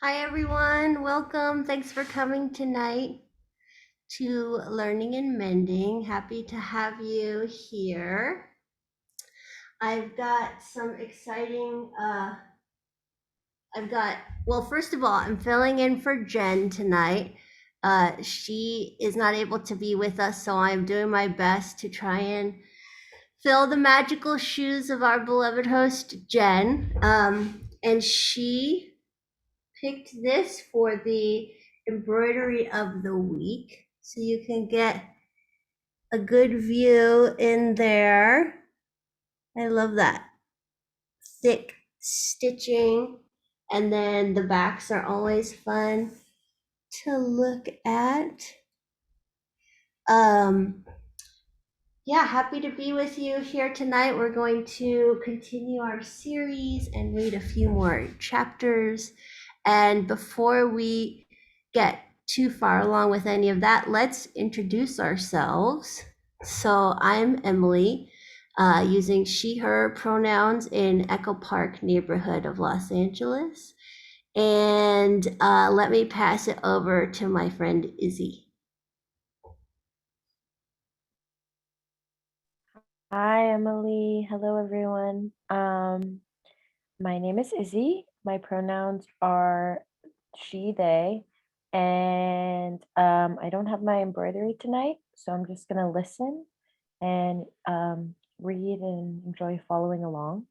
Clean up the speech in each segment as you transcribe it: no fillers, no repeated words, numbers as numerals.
Hi, everyone. Welcome. Thanks for coming tonight to Learning and Mending. Happy to have you here. I've got some exciting, first of all, I'm filling in for Jen tonight. She is not able to be with us, so I'm doing my best to try and fill the magical shoes of our beloved host, Jen. And she picked this for the embroidery of the week. So you can get a good view in there. I love that. Thick stitching. And then the backs are always fun to look at. Yeah, happy to be with you here tonight. We're going to continue our series and read a few more chapters. And before we get too far along with any of that, let's introduce ourselves. So I'm Emily, using she, her pronouns in Echo Park neighborhood of Los Angeles. And let me pass it over to my friend Izzy. Hi, Emily. Hello, everyone. My name is Izzy. My pronouns are she, they, and I don't have my embroidery tonight, so I'm just gonna listen and read and enjoy following along.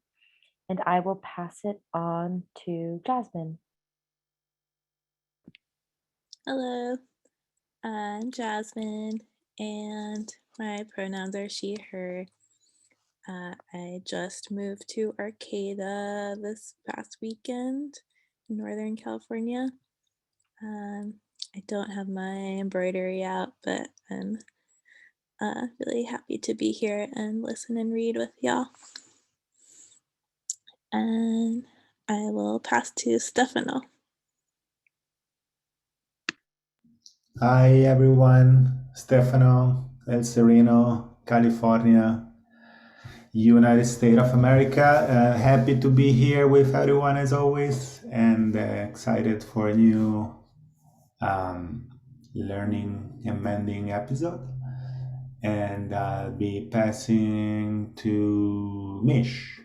And I will pass it on to Jasmine. Hello, I'm Jasmine, and my pronouns are she, her. I just moved to Arcata this past weekend in Northern California. I don't have my embroidery out, but I'm really happy to be here and listen and read with y'all. And I will pass to Stefano. Hi everyone, Stefano, El Sereno, California, United States of America. Happy to be here with everyone as always, and excited for a new um, learning and mending episode. And I'll be passing to Mish.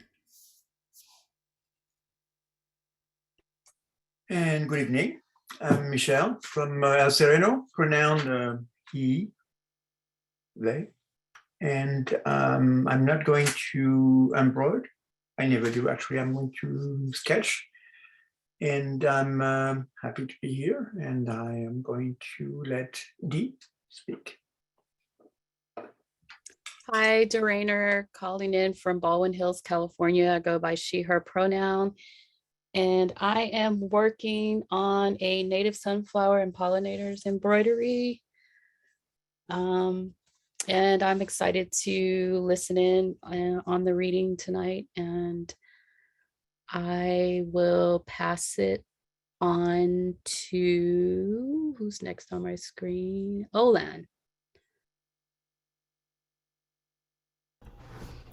And good evening. I'm Michel from El Sereno, pronoun he, they. And I'm not going to embroider. I never do, actually. I'm going to sketch. And I'm happy to be here. And I am going to let Dee speak. Hi, Derainer, calling in from Baldwin Hills, California. I go by she, her pronoun. And I am working on a native sunflower and pollinators embroidery. And I'm excited to listen in on the reading tonight. And I will pass it on to who's next on my screen? Olan.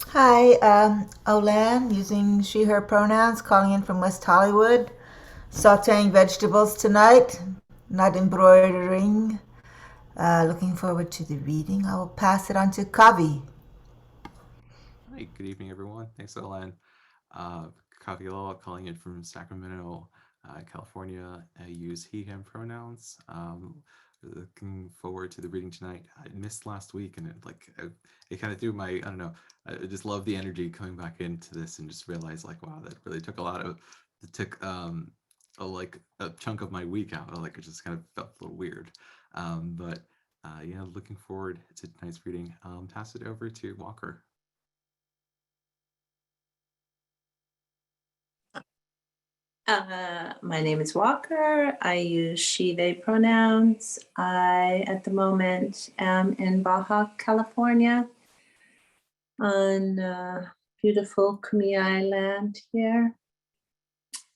Hi, Olan, using she, her pronouns, calling in from West Hollywood. Sauteing vegetables tonight, not embroidering. Looking forward to the reading. I will pass it on to Kavi. Hi, good evening, everyone. Thanks, Olan. Kavi Law, calling in from Sacramento, California. I use he, him pronouns. Looking forward to the reading tonight. I missed last week, and it kind of threw my, I don't know, I just love the energy coming back into this and just realized like, wow, that really took a chunk of my week out. Like it just kind of felt a little weird. But yeah, looking forward to tonight's reading. Pass it over to Walker. My name is Walker. I use she, they pronouns. I, at the moment, am in Baja, California, on beautiful Kumi Island here.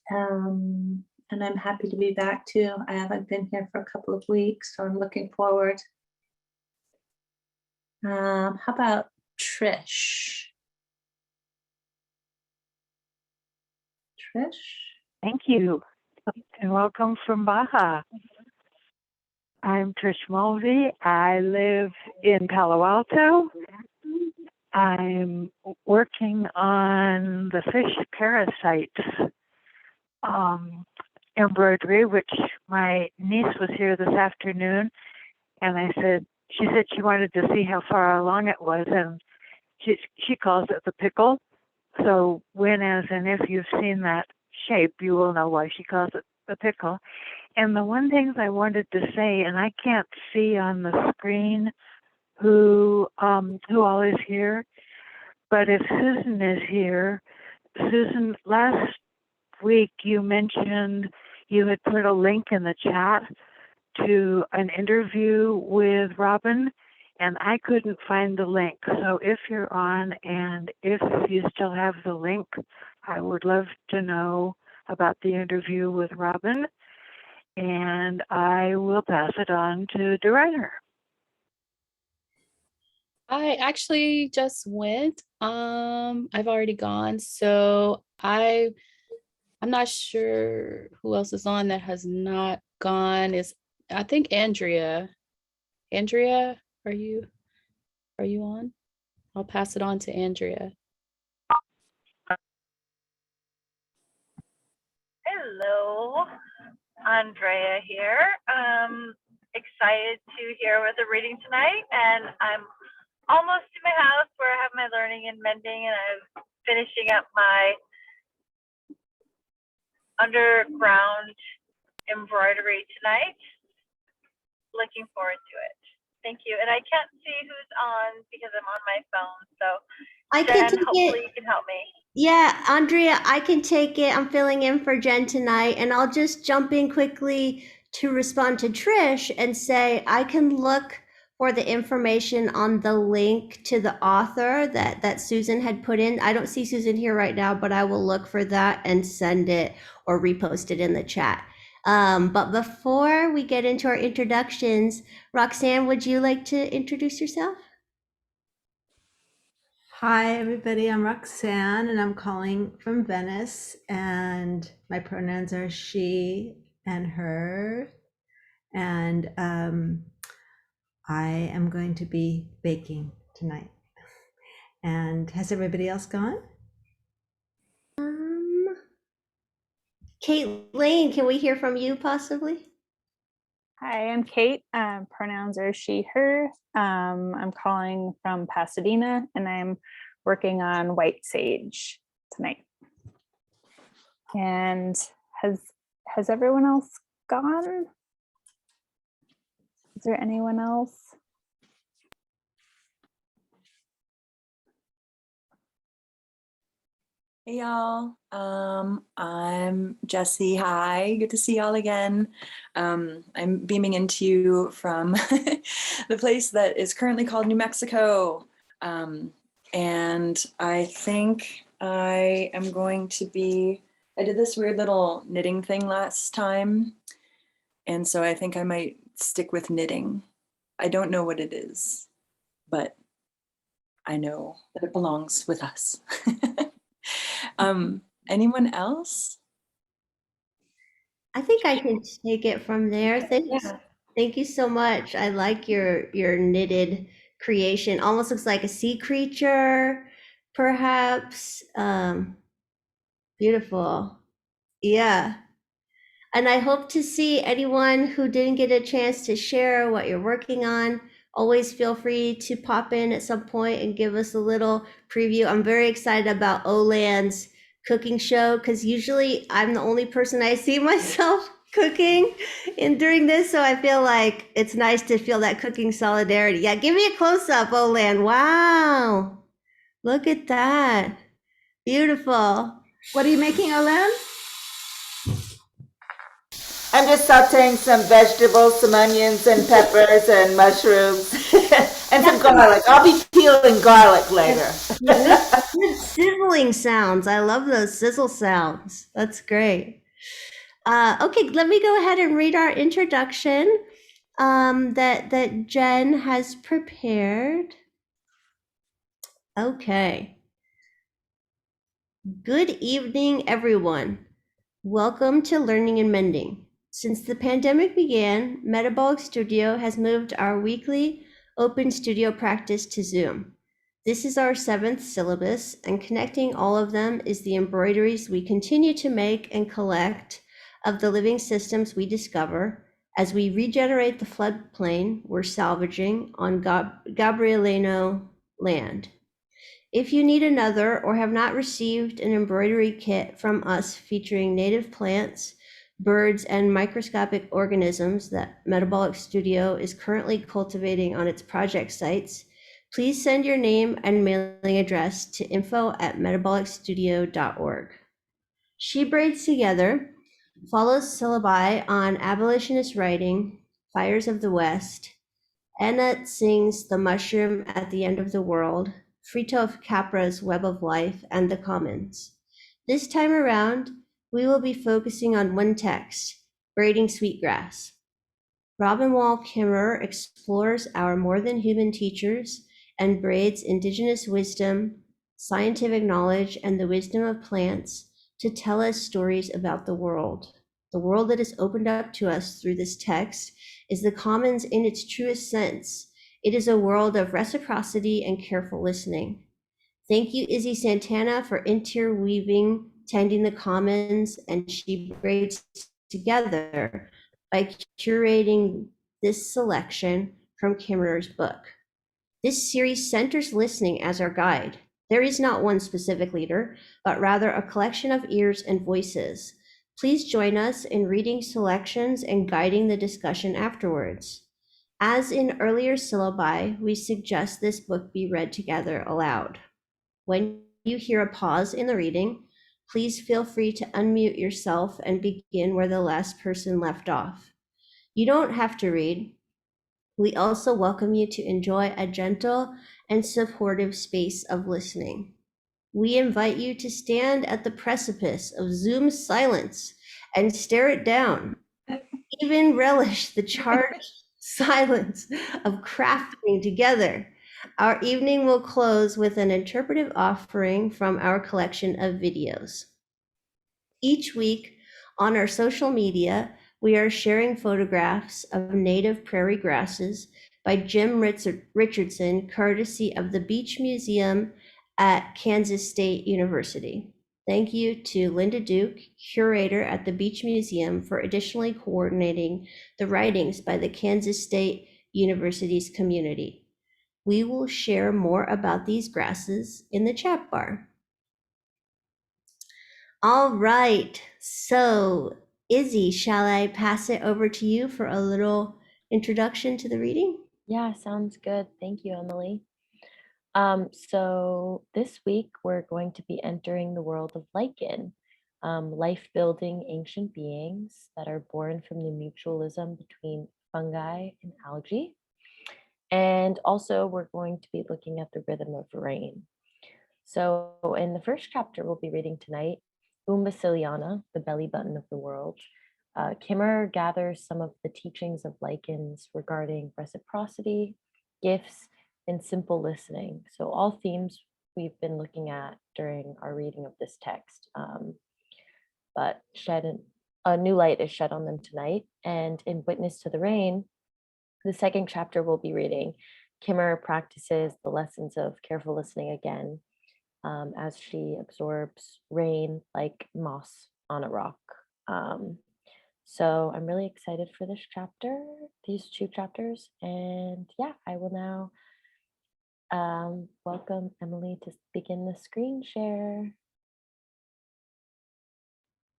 And I'm happy to be back too. I haven't been here for a couple of weeks, so I'm looking forward. How about Trish? Trish? Thank you. and welcome from Baja. I'm Trish Mulvey. I live in Palo Alto. I'm working on the fish parasites embroidery, which my niece was here this afternoon, and she said she wanted to see how far along it was, and she calls it the pickle. So when, as, and if you've seen that shape, you will know why she calls it the pickle. And the one thing I wanted to say, and I can't see on the screen who all is here, but if Susan is here, Susan, last week you mentioned you had put a link in the chat to an interview with Robin, and I couldn't find the link. So if you're on and if you still have the link, I would love to know about the interview with Robin, and I will pass it on to the writer. I actually just went. I've already gone, so I'm not sure who else is on that has not gone. I think Andrea. Andrea, are you on? I'll pass it on to Andrea. Hello, Andrea here. Excited to hear with the reading tonight, and I'm almost to my house where I have my learning and mending, and I'm finishing up my underground embroidery tonight. Looking forward to it. Thank you. And I can't see who's on because I'm on my phone, so I can Jen, take hopefully it. you can help me. Yeah, Andrea, I can take it. I'm filling in for Jen tonight, and I'll just jump in quickly to respond to Trish and say I can look for the information on the link to the author that Susan had put in. I don't see Susan here right now, but I will look for that and send it or repost it in the chat. But before we get into our introductions, Roxanne, would you like to introduce yourself? Hi, everybody. I'm Roxanne, and I'm calling from Venice, and my pronouns are she and her. And I am going to be baking tonight. And has everybody else gone? Kate Lane, can we hear from you possibly? Hi, I'm Kate. Pronouns are she, her. I'm calling from Pasadena, and I'm working on White Sage tonight. And has everyone else gone? Is there anyone else? Hey y'all, I'm Jessie. Hi, good to see y'all again. I'm beaming into you from the place that is currently called New Mexico. And I think I am going to I did this weird little knitting thing last time. And so I think I might stick with knitting. I don't know what it is, but I know that it belongs with us. Anyone else? I think I can take it from there. Thank you so much. I like your knitted creation. Almost looks like a sea creature, perhaps. Beautiful. Yeah. And I hope to see anyone who didn't get a chance to share what you're working on. Always feel free to pop in at some point and give us a little preview. I'm very excited about Oland's cooking show because usually I'm the only person I see myself cooking during this. So I feel like it's nice to feel that cooking solidarity. Yeah, give me a close up, Oland. Wow. Look at that. Beautiful. What are you making, Oland? I'm just sauteing some vegetables, some onions and peppers and mushrooms and some garlic. I'll be peeling garlic later. Good sizzling sounds. I love those sizzle sounds. That's great. Okay, let me go ahead and read our introduction that Jen has prepared. Okay. Good evening, everyone. Welcome to Learning and Mending. Since the pandemic began, Metabolic Studio has moved our weekly open studio practice to Zoom. This is our 7th syllabus, and connecting all of them is the embroideries we continue to make and collect of the living systems we discover as we regenerate the floodplain we're salvaging on Gabrielino land. If you need another or have not received an embroidery kit from us featuring native plants, birds, and microscopic organisms that Metabolic Studio is currently cultivating on its project sites, please send your name and mailing address to info@metabolicstudio.org. She Braids Together follows syllabi on abolitionist writing, Fires of the West, Annette sings The Mushroom at the End of the World, Frito of Capra's Web of Life, and The Commons. This time around, we will be focusing on one text, Braiding Sweetgrass. Robin Wall Kimmerer explores our more than human teachers and braids indigenous wisdom, scientific knowledge, and the wisdom of plants to tell us stories about the world. The world that is opened up to us through this text is the commons in its truest sense. It is a world of reciprocity and careful listening. Thank you, Izzy Santana, for interweaving, tending the commons, and She Braids Together by curating this selection from Kimmerer's book. This series centers listening as our guide. There is not one specific leader, but rather a collection of ears and voices. Please join us in reading selections and guiding the discussion afterwards. As in earlier syllabi, we suggest this book be read together aloud. When you hear a pause in the reading, please feel free to unmute yourself and begin where the last person left off. You don't have to read. We also welcome you to enjoy a gentle and supportive space of listening. We invite you to stand at the precipice of Zoom silence and stare it down. Even relish the charged silence of crafting together. Our evening will close with an interpretive offering from our collection of videos. Each week on our social media, we are sharing photographs of native prairie grasses by Jim Richardson, courtesy of the Beach Museum at Kansas State University. Thank you to Linda Duke, curator at the Beach Museum, for additionally coordinating the writings by the Kansas State University's community. We will share more about these grasses in the chat bar. All right, so Izzy, shall I pass it over to you for a little introduction to the reading? Yeah, sounds good. Thank you, Emily. So this week we're going to be entering the world of lichen, life-building ancient beings that are born from the mutualism between fungi and algae. And also we're going to be looking at the rhythm of rain. So in the first chapter we'll be reading tonight, Umbasiliana, the belly button of the world. Kimmerer gathers some of the teachings of lichens regarding reciprocity, gifts, and simple listening. So all themes we've been looking at during our reading of this text, but a new light is shed on them tonight. And in Witness to the Rain, the second chapter we'll be reading, Kimmerer practices the lessons of careful listening again, as she absorbs rain like moss on a rock. So I'm really excited for this chapter, these two chapters. And yeah, I will now welcome Emily to begin the screen share.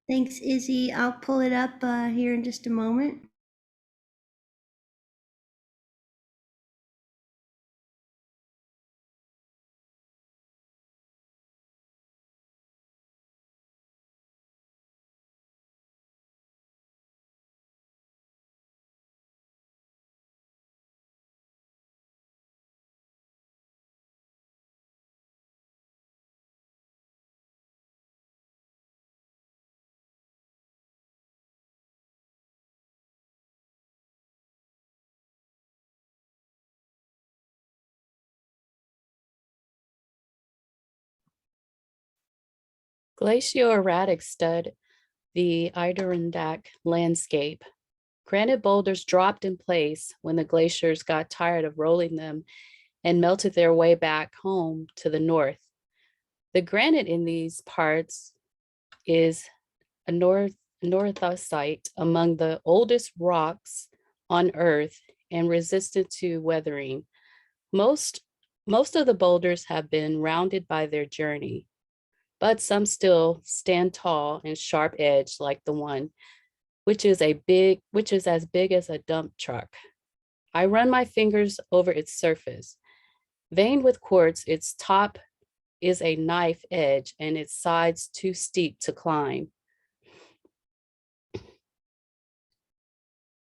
Thanks, Izzy. I'll pull it up here in just a moment. Glacioradic stud the Adirondack landscape. Granite boulders dropped in place when the glaciers got tired of rolling them and melted their way back home to the north. The granite in these parts is a northosite, among the oldest rocks on Earth and resistant to weathering. Most of the boulders have been rounded by their journey, but some still stand tall and sharp edged like the one, which is as big as a dump truck. I run my fingers over its surface. Veined with quartz, its top is a knife edge and its sides too steep to climb.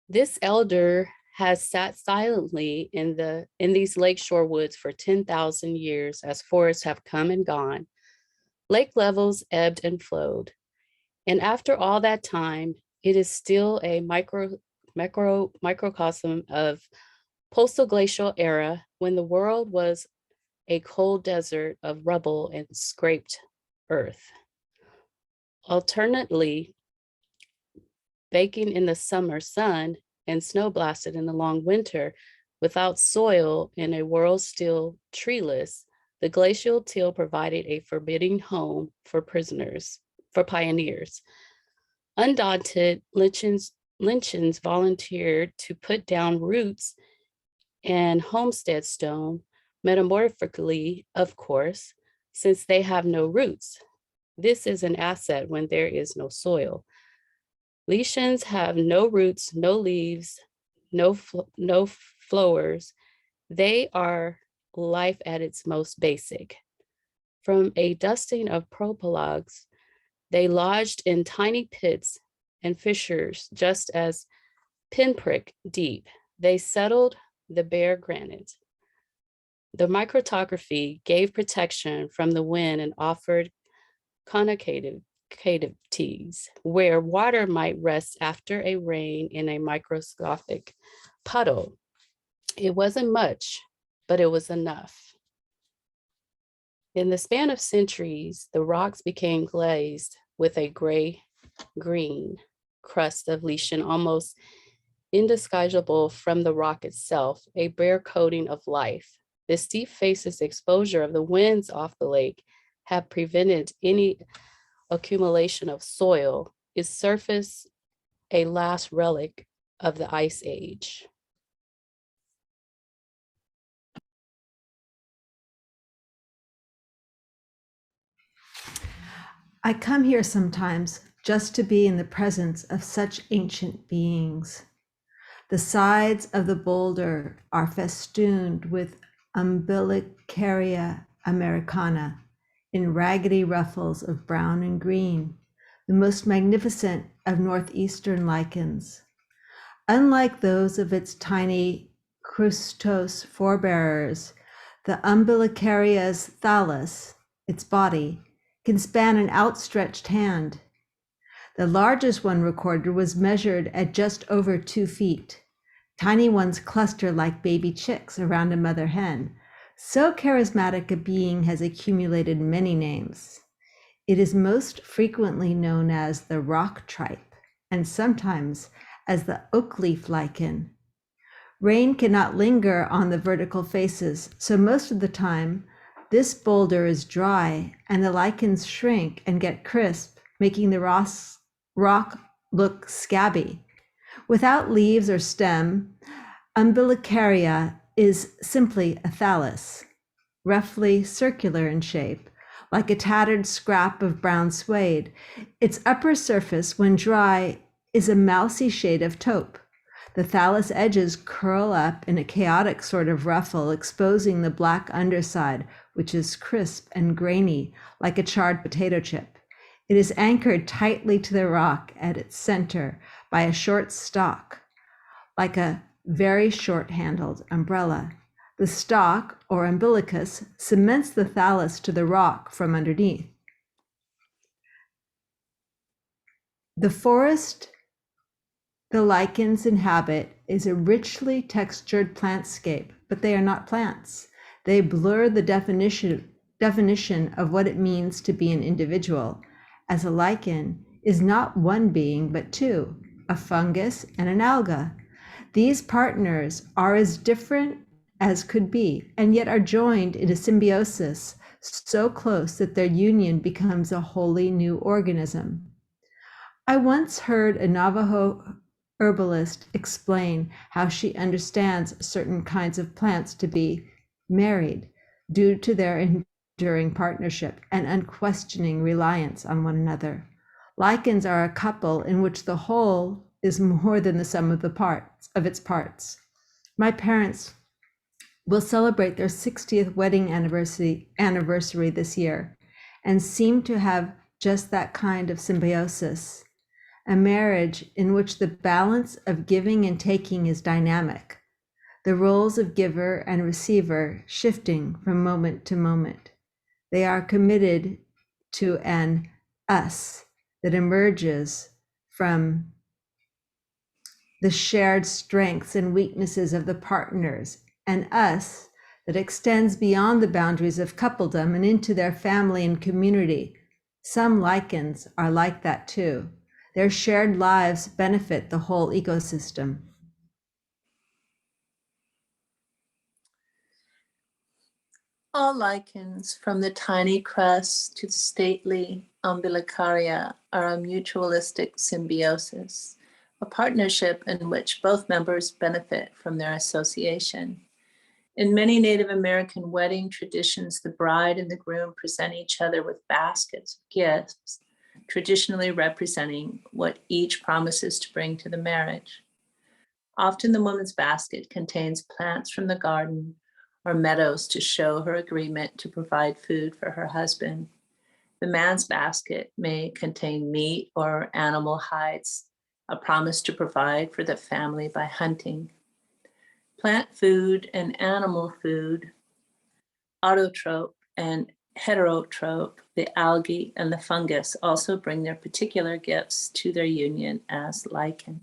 This elder has sat silently in these lakeshore woods for 10,000 years as forests have come and gone. Lake levels ebbed and flowed. And after all that time, it is still a microcosm of post-glacial era when the world was a cold desert of rubble and scraped earth. Alternately, baking in the summer sun and snow blasted in the long winter, without soil in a world still treeless, the glacial till provided a forbidding home for pioneers. Undaunted, Lynchins volunteered to put down roots and homestead stone, metamorphically, of course, since they have no roots. This is an asset when there is no soil. Lichens have no roots, no leaves, no flowers. They are life at its most basic. From a dusting of propalogs, they lodged in tiny pits and fissures just as pinprick deep. They settled the bare granite. The microtopography gave protection from the wind and offered concavities where water might rest after a rain in a microscopic puddle. It wasn't much, but it was enough. In the span of centuries, the rocks became glazed with a gray-green crust of lichen, almost indistinguishable from the rock itself, a bare coating of life. The steep faces exposure of the winds off the lake have prevented any accumulation of soil. Its surface a last relic of the Ice Age. I come here sometimes just to be in the presence of such ancient beings. The sides of the boulder are festooned with Umbilicaria americana in raggedy ruffles of brown and green, the most magnificent of northeastern lichens. Unlike those of its tiny crustose forebearers, the Umbilicaria's thallus, its body, can span an outstretched hand. The largest one recorded was measured at just over 2 feet. Tiny ones cluster like baby chicks around a mother hen. So charismatic a being has accumulated many names. It is most frequently known as the rock tripe and sometimes as the oak leaf lichen. Rain cannot linger on the vertical faces, so most of the time, this boulder is dry and the lichens shrink and get crisp, making the rock look scabby. Without leaves or stem, Umbilicaria is simply a thallus, roughly circular in shape, like a tattered scrap of brown suede. Its upper surface, when dry, is a mousy shade of taupe. The thallus edges curl up in a chaotic sort of ruffle, exposing the black underside, which is crisp and grainy, like a charred potato chip. It is anchored tightly to the rock at its center by a short stalk, like a very short-handled umbrella. The stalk, or umbilicus, cements the thallus to the rock from underneath. The forest the lichens inhabit is a richly textured plantscape, but they are not plants. They blur the definition of what it means to be an individual. As a lichen, is not one being, but two, a fungus and an alga. These partners are as different as could be, and yet are joined in a symbiosis so close that their union becomes a wholly new organism. I once heard a Navajo herbalist explain how she understands certain kinds of plants to be married due to their enduring partnership and unquestioning reliance on one another. Lichens are a couple in which the whole is more than the sum of the parts of its parts. My parents will celebrate their 60th wedding anniversary this year and seem to have just that kind of symbiosis, a marriage in which the balance of giving and taking is dynamic, the roles of giver and receiver shifting from moment to moment. They are committed to an us that emerges from the shared strengths and weaknesses of the partners, and us that extends beyond the boundaries of coupledom and into their family and community. Some lichens are like that too. Their shared lives benefit the whole ecosystem. All lichens, from the tiny crust to the stately umbilicaria, are a mutualistic symbiosis, a partnership in which both members benefit from their association. In many Native American wedding traditions, the bride and the groom present each other with baskets of gifts, traditionally representing what each promises to bring to the marriage. Often the woman's basket contains plants from the garden or meadows to show her agreement to provide food for her husband. The man's basket may contain meat or animal hides, a promise to provide for the family by hunting. Plant food and animal food, autotroph and heterotroph, the algae and the fungus also bring their particular gifts to their union as lichen.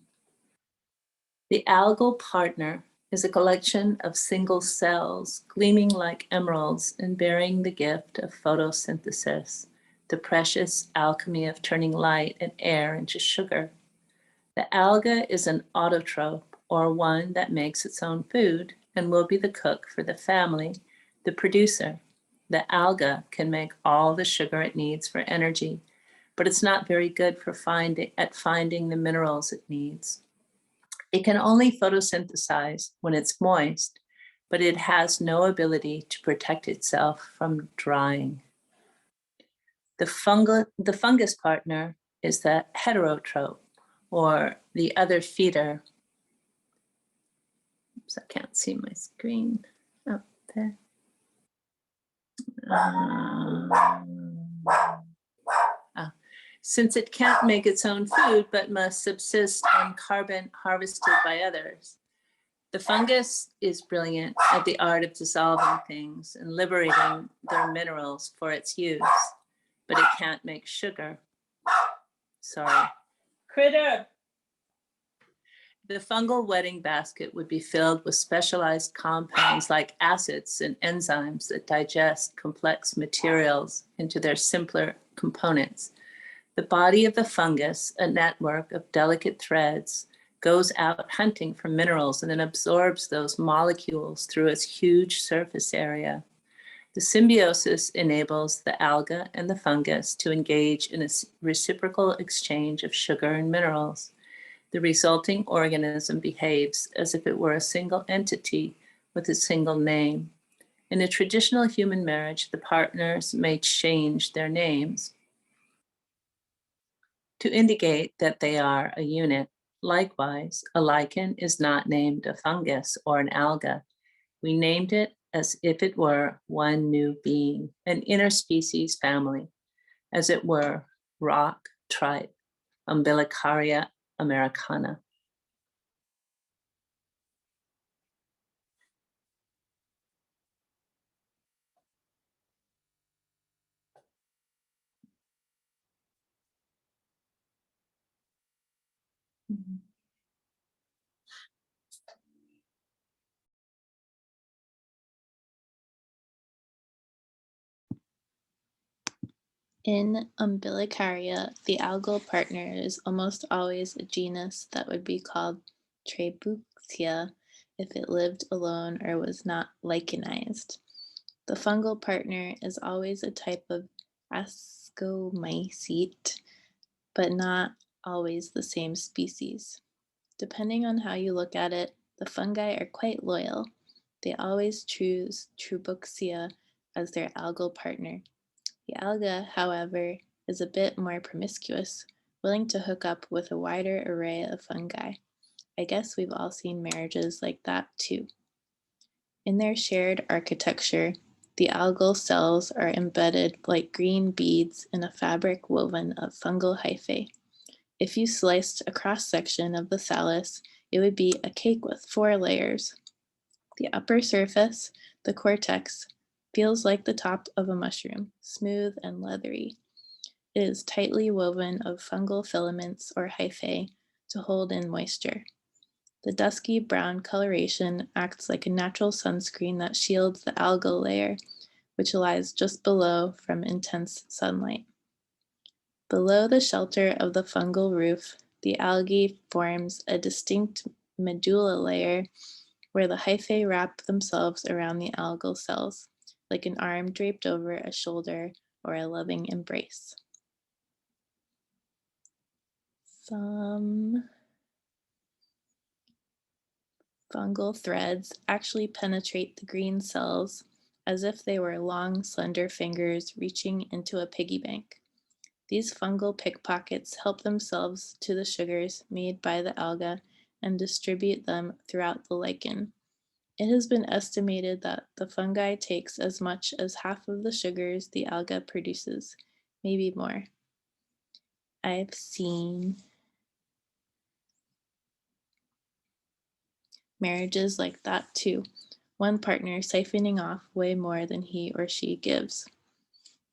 The algal partner is a collection of single cells gleaming like emeralds and bearing the gift of photosynthesis, the precious alchemy of turning light and air into sugar. The alga is an autotroph, or one that makes its own food and will be the cook for the family, the producer. The alga can make all the sugar it needs for energy, but it's not very good for finding the minerals it needs. It can only photosynthesize when it's moist, but it has no ability to protect itself from drying. The fungus partner is the heterotroph, or the other feeder. Oops, I can't see my screen. Oh, there. Since it can't make its own food but must subsist on carbon harvested by others. The fungus is brilliant at the art of dissolving things and liberating their minerals for its use, but it can't make sugar. Sorry. Critter! The fungal wedding basket would be filled with specialized compounds like acids and enzymes that digest complex materials into their simpler components. The body of the fungus, a network of delicate threads, goes out hunting for minerals and then absorbs those molecules through its huge surface area. The symbiosis enables the alga and the fungus to engage in a reciprocal exchange of sugar and minerals. The resulting organism behaves as if it were a single entity with a single name. In a traditional human marriage, the partners may change their names to indicate that they are a unit. Likewise, a lichen is not named a fungus or an alga. We named it as if it were one new being, an interspecies family, as it were rock tripe, umbilicaria americana. In Umbilicaria, the algal partner is almost always a genus that would be called Trabuccia if it lived alone or was not lichenized. The fungal partner is always a type of ascomycete, but not always the same species. Depending on how you look at it, the fungi are quite loyal. They always choose Trabuccia as their algal partner. The alga, however, is a bit more promiscuous, willing to hook up with a wider array of fungi. I guess we've all seen marriages like that too. In their shared architecture, the algal cells are embedded like green beads in a fabric woven of fungal hyphae. If you sliced a cross-section of the thallus, it would be a cake with 4 layers. The upper surface, the cortex, feels like the top of a mushroom, smooth and leathery. It is tightly woven of fungal filaments or hyphae to hold in moisture. The dusky brown coloration acts like a natural sunscreen that shields the algal layer, which lies just below from intense sunlight. Below the shelter of the fungal roof, the algae forms a distinct medulla layer where the hyphae wrap themselves around the algal cells, like an arm draped over a shoulder or a loving embrace. Some fungal threads actually penetrate the green cells as if they were long, slender fingers reaching into a piggy bank. These fungal pickpockets help themselves to the sugars made by the alga and distribute them throughout the lichen. It has been estimated that the fungi takes as much as half of the sugars the alga produces, maybe more. I've seen marriages like that too, one partner siphoning off way more than he or she gives.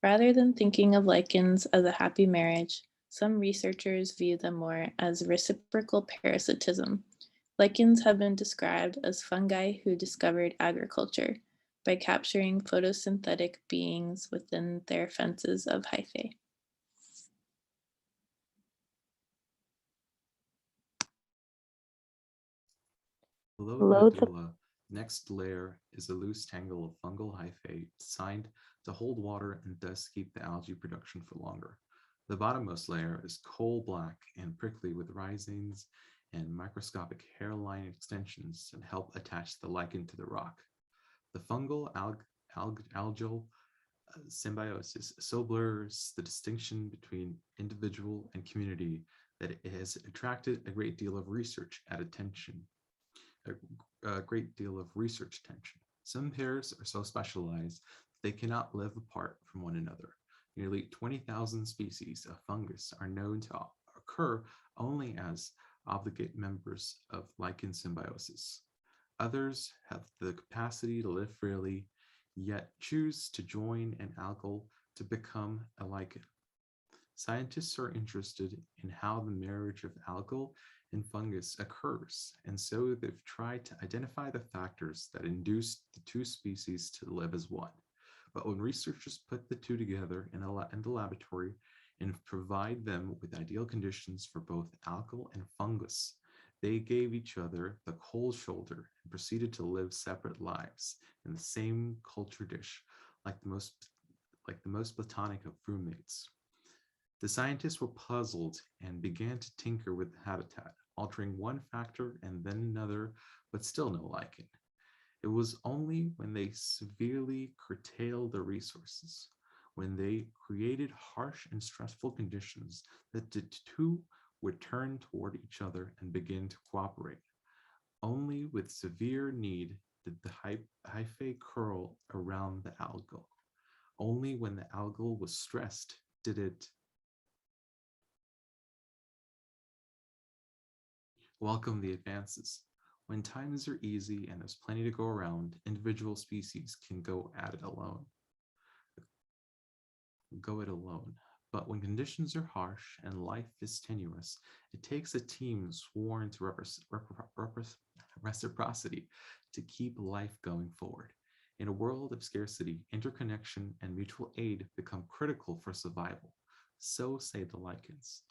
Rather than thinking of lichens as a happy marriage, some researchers view them more as reciprocal parasitism. Lichens have been described as fungi who discovered agriculture by capturing photosynthetic beings within their fences of hyphae. Below the Below the medulla, next layer is a loose tangle of fungal hyphae designed to hold water and thus keep the algae production for longer. The bottommost layer is coal black and prickly with rhizomes and microscopic hairline extensions that help attach the lichen to the rock. The fungal algal symbiosis so blurs the distinction between individual and community that it has attracted a great deal of research attention. Some pairs are so specialized they cannot live apart from one another. Nearly 20,000 species of fungus are known to occur only as obligate members of lichen symbiosis. Others have the capacity to live freely, yet choose to join an algal to become a lichen. Scientists are interested in how the marriage of algal and fungus occurs, and so they've tried to identify the factors that induce the two species to live as one. But when researchers put the two together in the laboratory and provide them with ideal conditions for both algal and fungus, they gave each other the cold shoulder and proceeded to live separate lives in the same culture dish, like the most platonic of roommates. The scientists were puzzled and began to tinker with the habitat, altering one factor and then another, but still no lichen. It was only when they severely curtailed the resources, when they created harsh and stressful conditions, that the two would turn toward each other and begin to cooperate. Only with severe need did the hyphae curl around the algal. Only when the algal was stressed did it welcome the advances. When times are easy and there's plenty to go around, individual species can go it alone. But when conditions are harsh and life is tenuous, it takes a team sworn to reciprocity to keep life going forward. In a world of scarcity, interconnection and mutual aid become critical for survival. So say the lichens.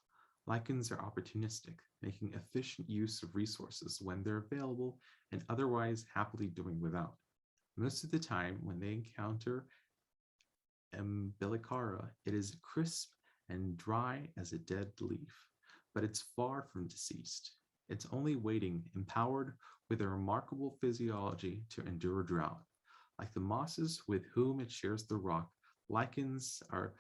Lichens are opportunistic, making efficient use of resources when they're available and otherwise happily doing without. Most of the time, when they encounter Umbilicara, it is crisp and dry as a dead leaf, but it's far from deceased. It's only waiting, empowered with a remarkable physiology to endure drought. Like the mosses with whom it shares the rock, lichens are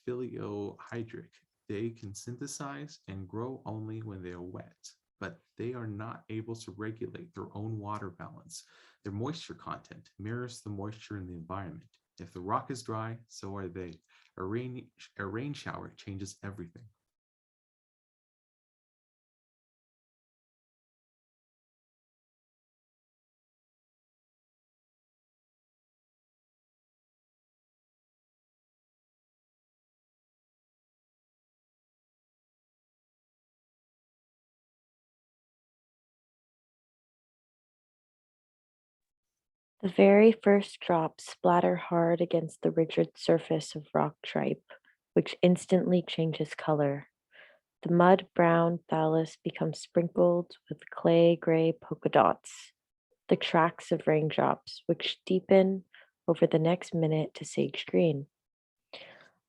phylohydric. They can synthesize and grow only when they are wet, but they are not able to regulate their own water balance. Their moisture content mirrors the moisture in the environment. If the rock is dry, so are they. A rain shower changes everything. The very first drops splatter hard against the rigid surface of rock tripe, which instantly changes color. The mud brown thallus becomes sprinkled with clay gray polka dots, the tracks of raindrops, which deepen over the next minute to sage green,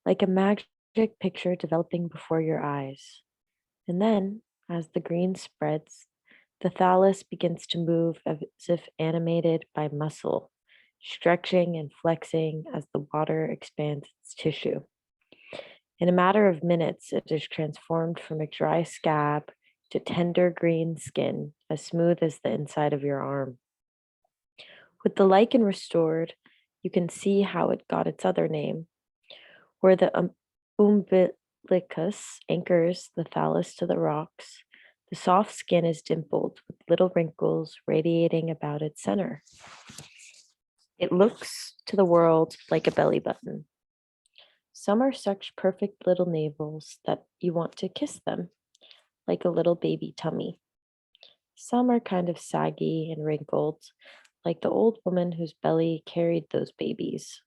like a magic picture developing before your eyes. And then, as the green spreads, the thallus begins to move as if animated by muscle, stretching and flexing as the water expands its tissue. In a matter of minutes, it is transformed from a dry scab to tender green skin, as smooth as the inside of your arm. With the lichen restored, you can see how it got its other name. Where the umbilicus anchors the thallus to the rocks, the soft skin is dimpled with little wrinkles radiating about its center. It looks to the world like a belly button. Some are such perfect little navels that you want to kiss them, like a little baby tummy. Some are kind of saggy and wrinkled, like the old woman whose belly carried those babies.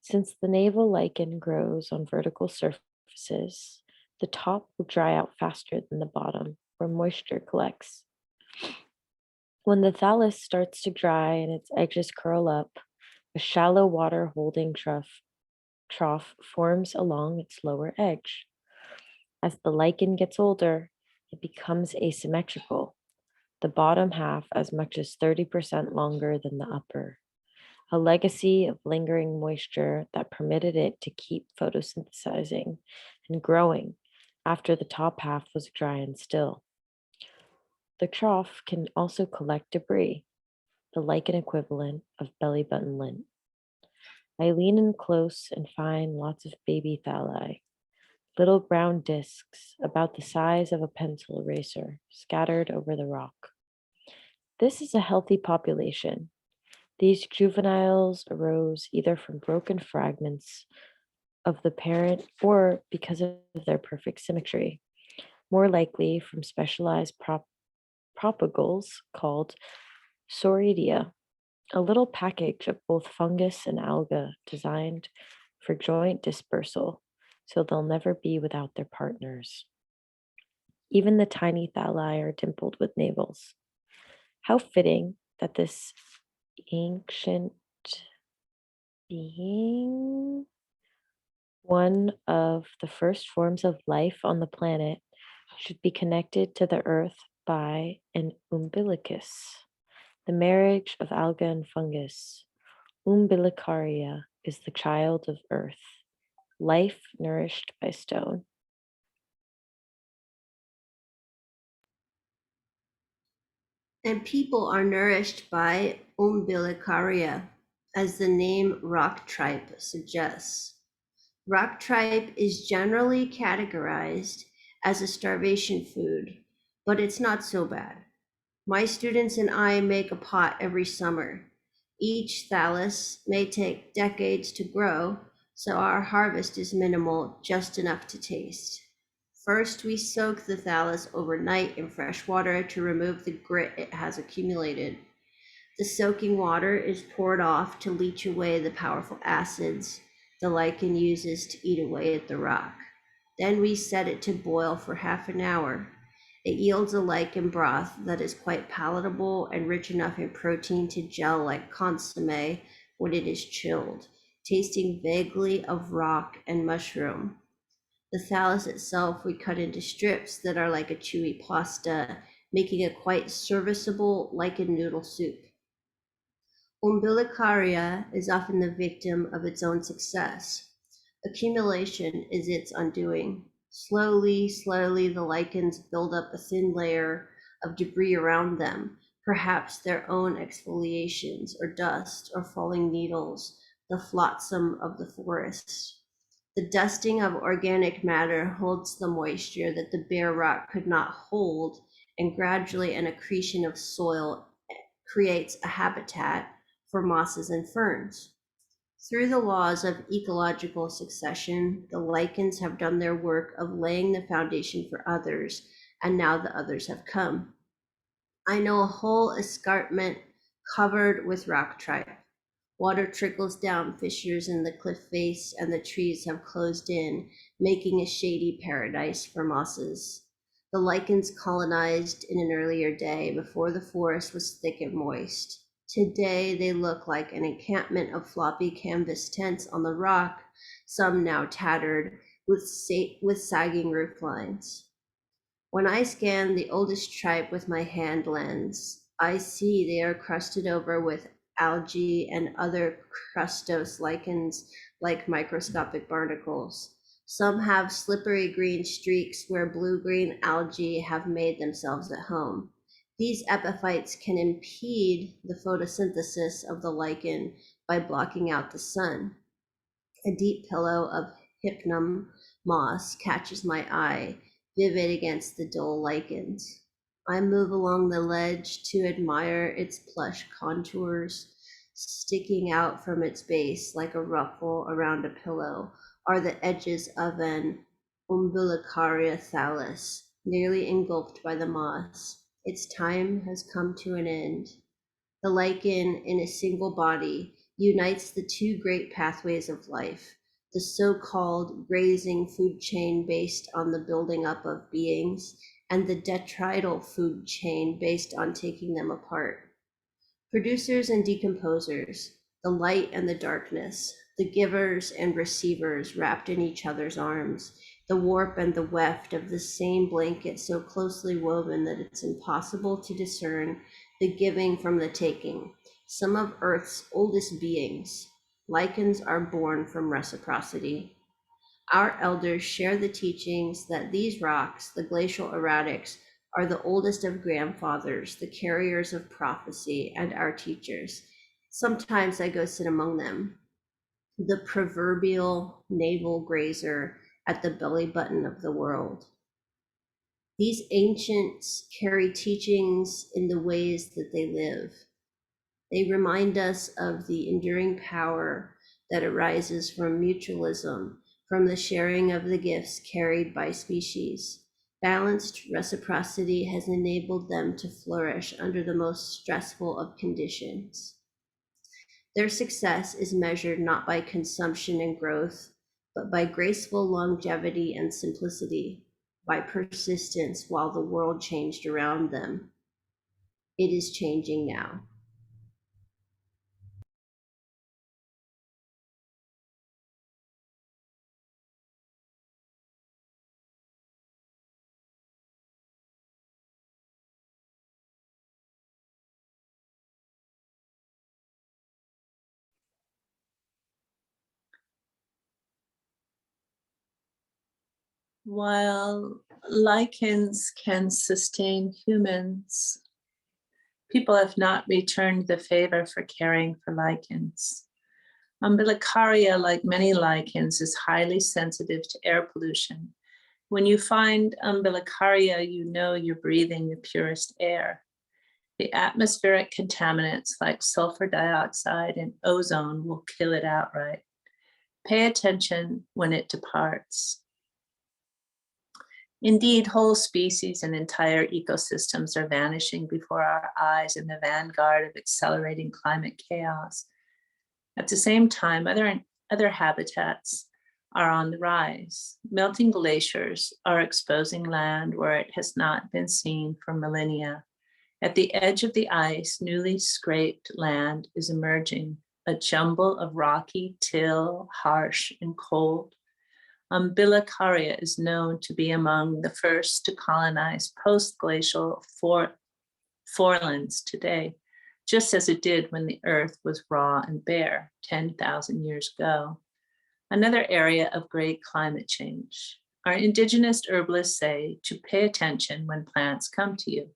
Since the navel lichen grows on vertical surfaces, the top will dry out faster than the bottom, where moisture collects. When the thallus starts to dry and its edges curl up, a shallow water holding trough forms along its lower edge. As the lichen gets older, it becomes asymmetrical, the bottom half as much as 30% longer than the upper, a legacy of lingering moisture that permitted it to keep photosynthesizing and growing after the top half was dry and still. The trough can also collect debris, the lichen equivalent of belly button lint. I lean in close and find lots of baby thalli, little brown discs about the size of a pencil eraser scattered over the rock. This is a healthy population. These juveniles arose either from broken fragments of the parent or because of their perfect symmetry, more likely from specialized propagles called Soredia, a little package of both fungus and alga designed for joint dispersal, so they'll never be without their partners. Even the tiny thalli are dimpled with navels. How fitting that this ancient being, one of the first forms of life on the planet, should be connected to the earth by an umbilicus, the marriage of alga and fungus. Umbilicaria is the child of earth, life nourished by stone. And people are nourished by umbilicaria, as the name rock tripe suggests. Rock tripe is generally categorized as a starvation food, but it's not so bad. My students and I make a pot every summer. Each thallus may take decades to grow, so our harvest is minimal, just enough to taste. First, we soak the thallus overnight in fresh water to remove the grit it has accumulated. The soaking water is poured off to leach away the powerful acids the lichen uses to eat away at the rock. Then we set it to boil for half an hour. It yields a lichen broth that is quite palatable and rich enough in protein to gel like consomme when it is chilled, tasting vaguely of rock and mushroom. The thallus itself we cut into strips that are like a chewy pasta, making a quite serviceable lichen noodle soup. Umbilicaria is often the victim of its own success. Accumulation is its undoing. Slowly, the lichens build up a thin layer of debris around them, perhaps their own exfoliations or dust or falling needles, the flotsam of the forest. The dusting of organic matter holds the moisture that the bare rock could not hold, and gradually an accretion of soil creates a habitat for mosses and ferns. Through the laws of ecological succession, the lichens have done their work of laying the foundation for others, and now the others have come. I know a whole escarpment covered with rock tripe. Water trickles down fissures in the cliff face, and the trees have closed in, making a shady paradise for mosses. The lichens colonized in an earlier day before the forest was thick and moist. Today they look like an encampment of floppy canvas tents on the rock, some now tattered with sagging roof lines. When I scan the oldest tripe with my hand lens, I see they are crusted over with algae and other crustose lichens like microscopic barnacles. Some have slippery green streaks where blue-green algae have made themselves at home. These epiphytes can impede the photosynthesis of the lichen by blocking out the sun. A deep pillow of hypnum moss catches my eye, vivid against the dull lichens. I move along the ledge to admire its plush contours. Sticking out from its base like a ruffle around a pillow are the edges of an umbilicaria thallus, nearly engulfed by the moss. Its time has come to an end. The lichen in a single body unites the two great pathways of life, the so-called grazing food chain based on the building up of beings, and the detrital food chain based on taking them apart. Producers and decomposers, the light and the darkness, the givers and receivers wrapped in each other's arms, the warp and the weft of the same blanket so closely woven that it's impossible to discern the giving from the taking. Some of Earth's oldest beings, lichens, are born from reciprocity. Our elders share the teachings that these rocks, the glacial erratics, are the oldest of grandfathers, the carriers of prophecy, and our teachers. Sometimes I go sit among them, the proverbial navel grazer at the belly button of the world. These ancients carry teachings in the ways that they live. They remind us of the enduring power that arises from mutualism, from the sharing of the gifts carried by species. Balanced reciprocity has enabled them to flourish under the most stressful of conditions. Their success is measured not by consumption and growth, but by graceful longevity and simplicity, by persistence while the world changed around them. It is changing now. While lichens can sustain humans, people have not returned the favor for caring for lichens. Umbilicaria, like many lichens, is highly sensitive to air pollution. When you find umbilicaria, you know you're breathing the purest air. The atmospheric contaminants like sulfur dioxide and ozone will kill it outright. Pay attention when it departs. Indeed, whole species and entire ecosystems are vanishing before our eyes in the vanguard of accelerating climate chaos. At the same time, other habitats are on the rise. Melting glaciers are exposing land where it has not been seen for millennia. At the edge of the ice, newly scraped land is emerging, a jumble of rocky till, harsh and cold. Umbilicaria is known to be among the first to colonize post-glacial forelands today, just as it did when the earth was raw and bare 10,000 years ago. Another area of great climate change. Our indigenous herbalists say to pay attention when plants come to you.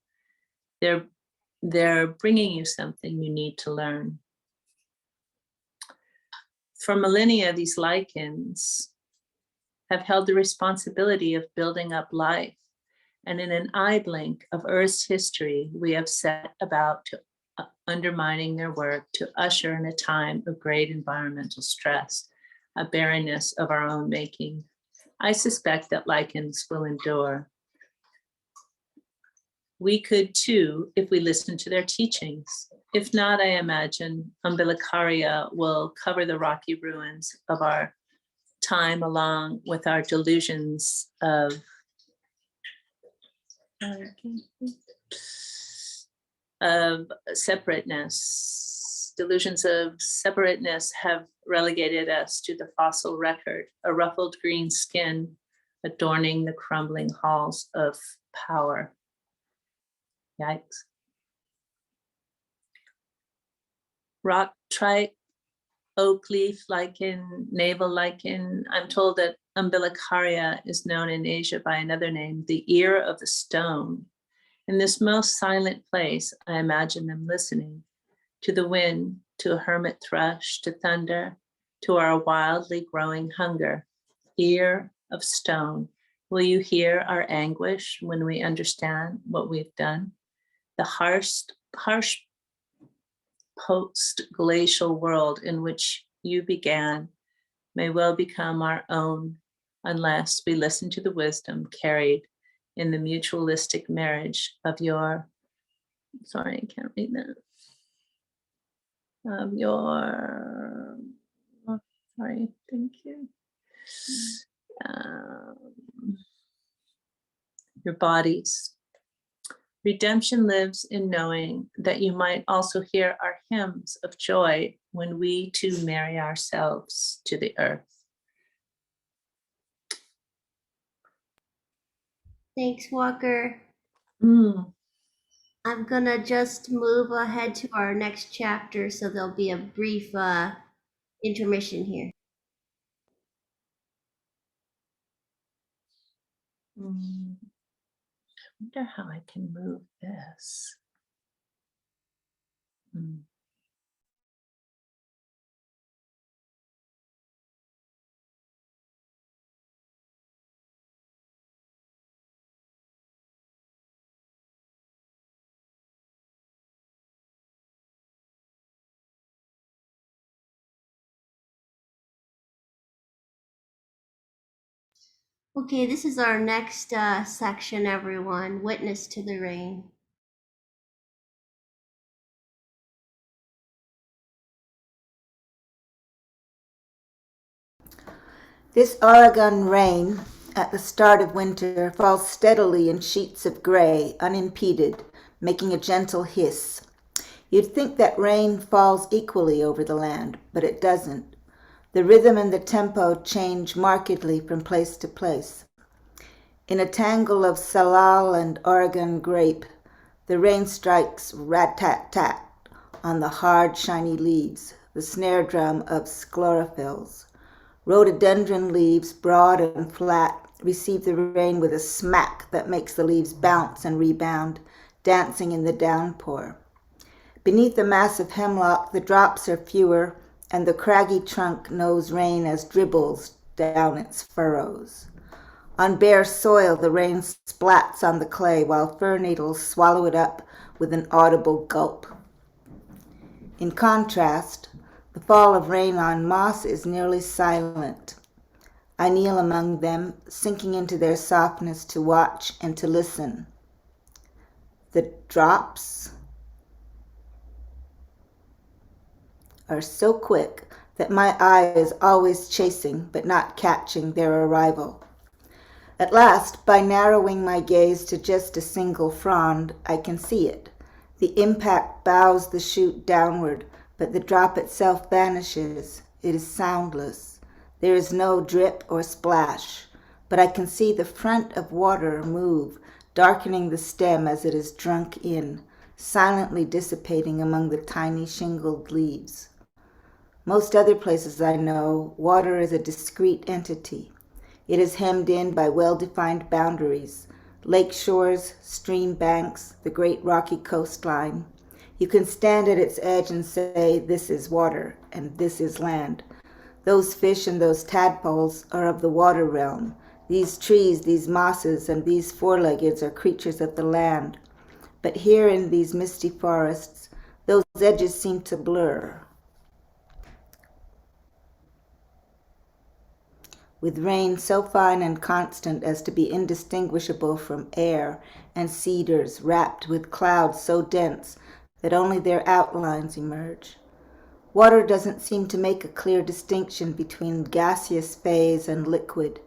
They're bringing you something you need to learn. For millennia, these lichens have held the responsibility of building up life. And in an eye blink of Earth's history, we have set about to undermining their work to usher in a time of great environmental stress, a barrenness of our own making. I suspect that lichens will endure. We could too, if we listen to their teachings. If not, I imagine Umbilicaria will cover the rocky ruins of our time along with our delusions of separateness. Delusions of separateness have relegated us to the fossil record, a ruffled green skin adorning the crumbling halls of power. Yikes. Rock trite, oak leaf lichen, navel lichen. I'm told that Umbilicaria is known in Asia by another name, the ear of the stone. In this most silent place, I imagine them listening to the wind, to a hermit thrush, to thunder, to our wildly growing hunger. Ear of stone. Will you hear our anguish when we understand what we've done? The harsh post-glacial world in which you began may well become our own unless we listen to the wisdom carried in the mutualistic marriage of your, sorry, I can't read that, of your, oh, sorry, thank you. Your bodies. Redemption lives in knowing that you might also hear our hymns of joy when we too marry ourselves to the earth. Thanks, Walker. I'm gonna just move ahead to our next chapter, so there'll be a brief intermission here. I wonder how I can move this. Okay, this is our next section, everyone. Witness to the rain. This Oregon rain at the start of winter falls steadily in sheets of gray, unimpeded, making a gentle hiss. You'd think that rain falls equally over the land, but it doesn't. The rhythm and the tempo change markedly from place to place. In a tangle of salal and Oregon grape, the rain strikes rat-tat-tat on the hard, shiny leaves, the snare drum of sclerophylls. Rhododendron leaves, broad and flat, receive the rain with a smack that makes the leaves bounce and rebound, dancing in the downpour. Beneath the massive hemlock, the drops are fewer, and the craggy trunk knows rain as dribbles down its furrows. On bare soil, the rain splats on the clay, while fir needles swallow it up with an audible gulp. In contrast, the fall of rain on moss is nearly silent. I kneel among them, sinking into their softness to watch and to listen. The drops are so quick that my eye is always chasing but not catching their arrival. At last, by narrowing my gaze to just a single frond, I can see it. The impact bows the shoot downward, but the drop itself vanishes. It is soundless. There is no drip or splash, but I can see the front of water move, darkening the stem as it is drunk in, silently dissipating among the tiny shingled leaves. Most other places I know, water is a discrete entity. It is hemmed in by well-defined boundaries, lake shores, stream banks, the great rocky coastline. You can stand at its edge and say, this is water, and this is land. Those fish and those tadpoles are of the water realm. These trees, these mosses, and these four-leggeds are creatures of the land. But here in these misty forests, those edges seem to blur. With rain so fine and constant as to be indistinguishable from air, and cedars wrapped with clouds so dense that only their outlines emerge. Water doesn't seem to make a clear distinction between gaseous phase and liquid.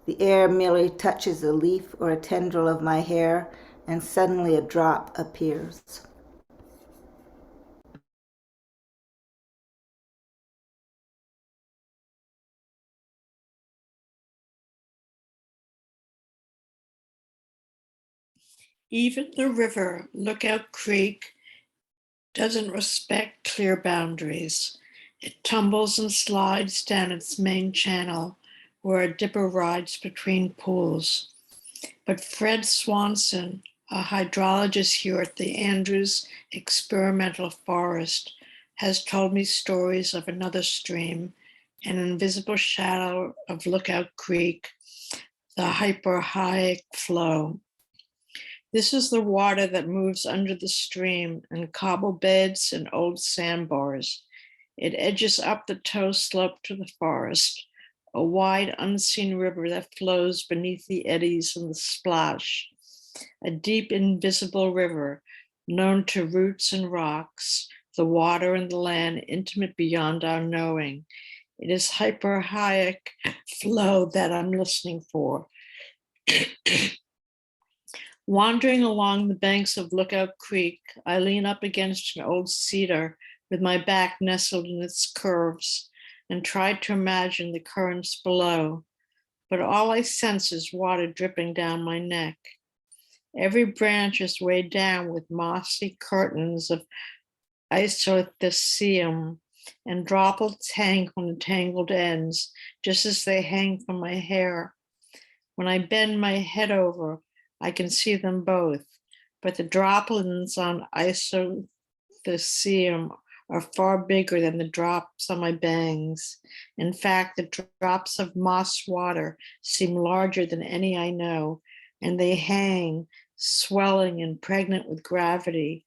The air merely touches a leaf or a tendril of my hair, and suddenly a drop appears. Even the river, Lookout Creek, doesn't respect clear boundaries. It tumbles and slides down its main channel where a dipper rides between pools. But Fred Swanson, a hydrologist here at the Andrews Experimental Forest, has told me stories of another stream, an invisible shadow of Lookout Creek, the hyperhaic flow. This is the water that moves under the stream in cobble beds and old sandbars. It edges up the toe slope to the forest, a wide unseen river that flows beneath the eddies and the splash. A deep invisible river, known to roots and rocks, the water and the land intimate beyond our knowing. It is hyperhaic flow that I'm listening for. Wandering along the banks of Lookout Creek, I lean up against an old cedar with my back nestled in its curves and try to imagine the currents below, but all I sense is water dripping down my neck. Every branch is weighed down with mossy curtains of isothysium, and droplets hang from the tangled ends, just as they hang from my hair. When I bend my head over, I can see them both, but the droplets on isothysium are far bigger than the drops on my bangs. In fact, the drops of moss water seem larger than any I know, and they hang, swelling and pregnant with gravity,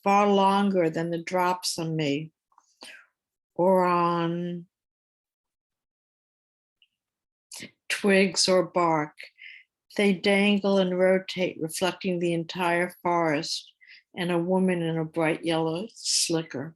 far longer than the drops on me or on twigs or bark. They dangle and rotate, reflecting the entire forest and a woman in a bright yellow slicker.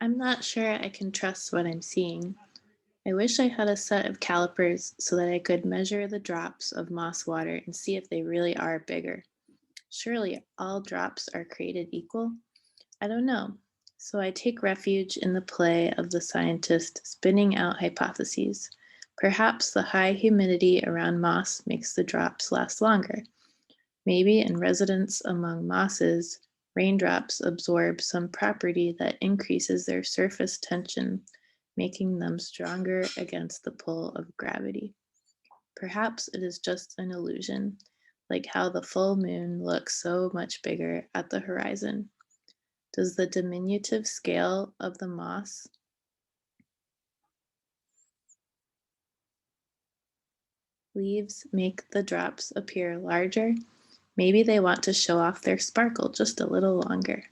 I'm not sure I can trust what I'm seeing. I wish I had a set of calipers so that I could measure the drops of moss water and see if they really are bigger. Surely all drops are created equal? I don't know. So I take refuge in the play of the scientist spinning out hypotheses. Perhaps the high humidity around moss makes the drops last longer. Maybe in residence among mosses, raindrops absorb some property that increases their surface tension. making them stronger against the pull of gravity. Perhaps it is just an illusion, like how the full moon looks so much bigger at the horizon. Does the diminutive scale of the moss leaves make the drops appear larger? Maybe they want to show off their sparkle just a little longer.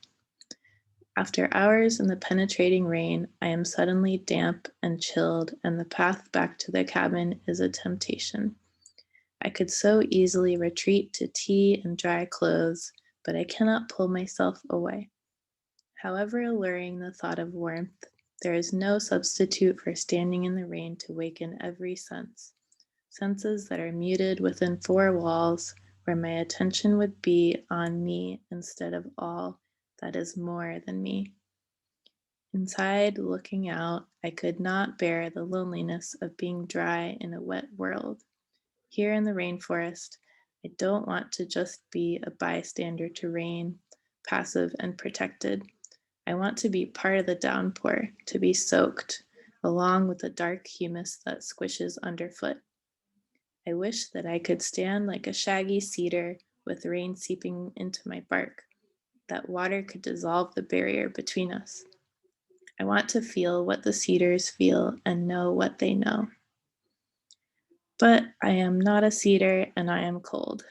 After hours in the penetrating rain, I am suddenly damp and chilled, and the path back to the cabin is a temptation. I could so easily retreat to tea and dry clothes, but I cannot pull myself away. However alluring the thought of warmth, there is no substitute for standing in the rain to waken every sense. Senses that are muted within four walls, where my attention would be on me instead of all that is more than me. Inside, looking out, I could not bear the loneliness of being dry in a wet world. Here in the rainforest, I don't want to just be a bystander to rain, passive and protected. I want to be part of the downpour, to be soaked, along with the dark humus that squishes underfoot. I wish that I could stand like a shaggy cedar with rain seeping into my bark, that water could dissolve the barrier between us. I want to feel what the cedars feel and know what they know. But I am not a cedar and I am cold.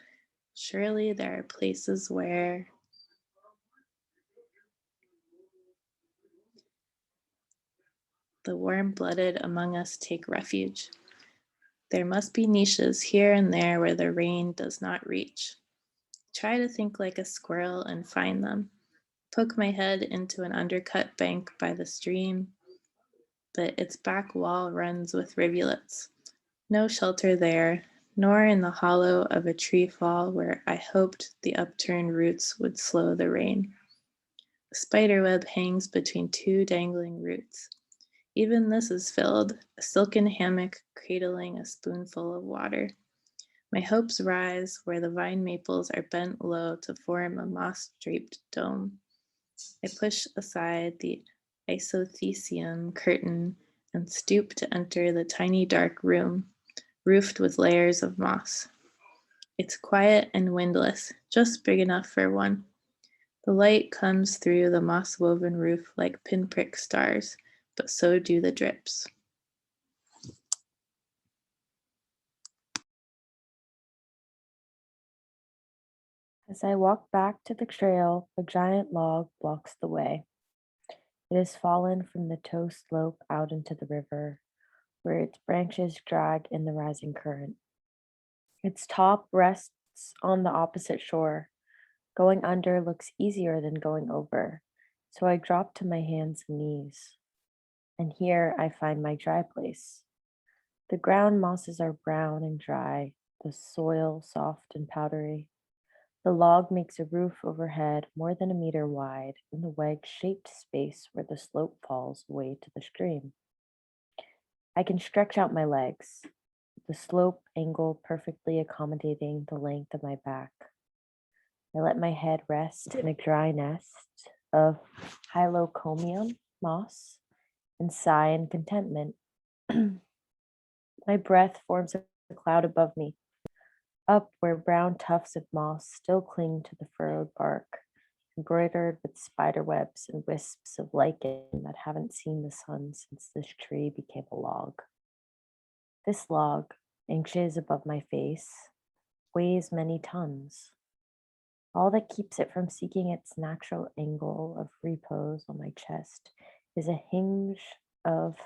Surely there are places where the warm-blooded among us take refuge. There must be niches here and there where the rain does not reach. Try to think like a squirrel and find them. Poke my head into an undercut bank by the stream, but its back wall runs with rivulets. No shelter there, nor in the hollow of a tree fall where I hoped the upturned roots would slow the rain. A spiderweb hangs between two dangling roots. Even this is filled, a silken hammock cradling a spoonful of water. My hopes rise where the vine maples are bent low to form a moss-draped dome. I push aside the isothecium curtain and stoop to enter the tiny dark room, roofed with layers of moss. It's quiet and windless, just big enough for one. The light comes through the moss-woven roof like pinprick stars, but so do the drips. As I walk back to the trail, a giant log blocks the way. It has fallen from the toe slope out into the river, where its branches drag in the rising current. Its top rests on the opposite shore. Going under looks easier than going over, so I drop to my hands and knees. And here I find my dry place. The ground mosses are brown and dry, the soil soft and powdery. The log makes a roof overhead more than a meter wide in the wedge-shaped space where the slope falls away to the stream. I can stretch out my legs, the slope angle perfectly accommodating the length of my back. I let my head rest in a dry nest of hylocomium moss and sigh in contentment. My breath forms a cloud above me, up where brown tufts of moss still cling to the furrowed bark, embroidered with spider webs and wisps of lichen that haven't seen the sun since this tree became a log. This log, inches above my face, weighs many tons. All that keeps it from seeking its natural angle of repose on my chest is a hinge of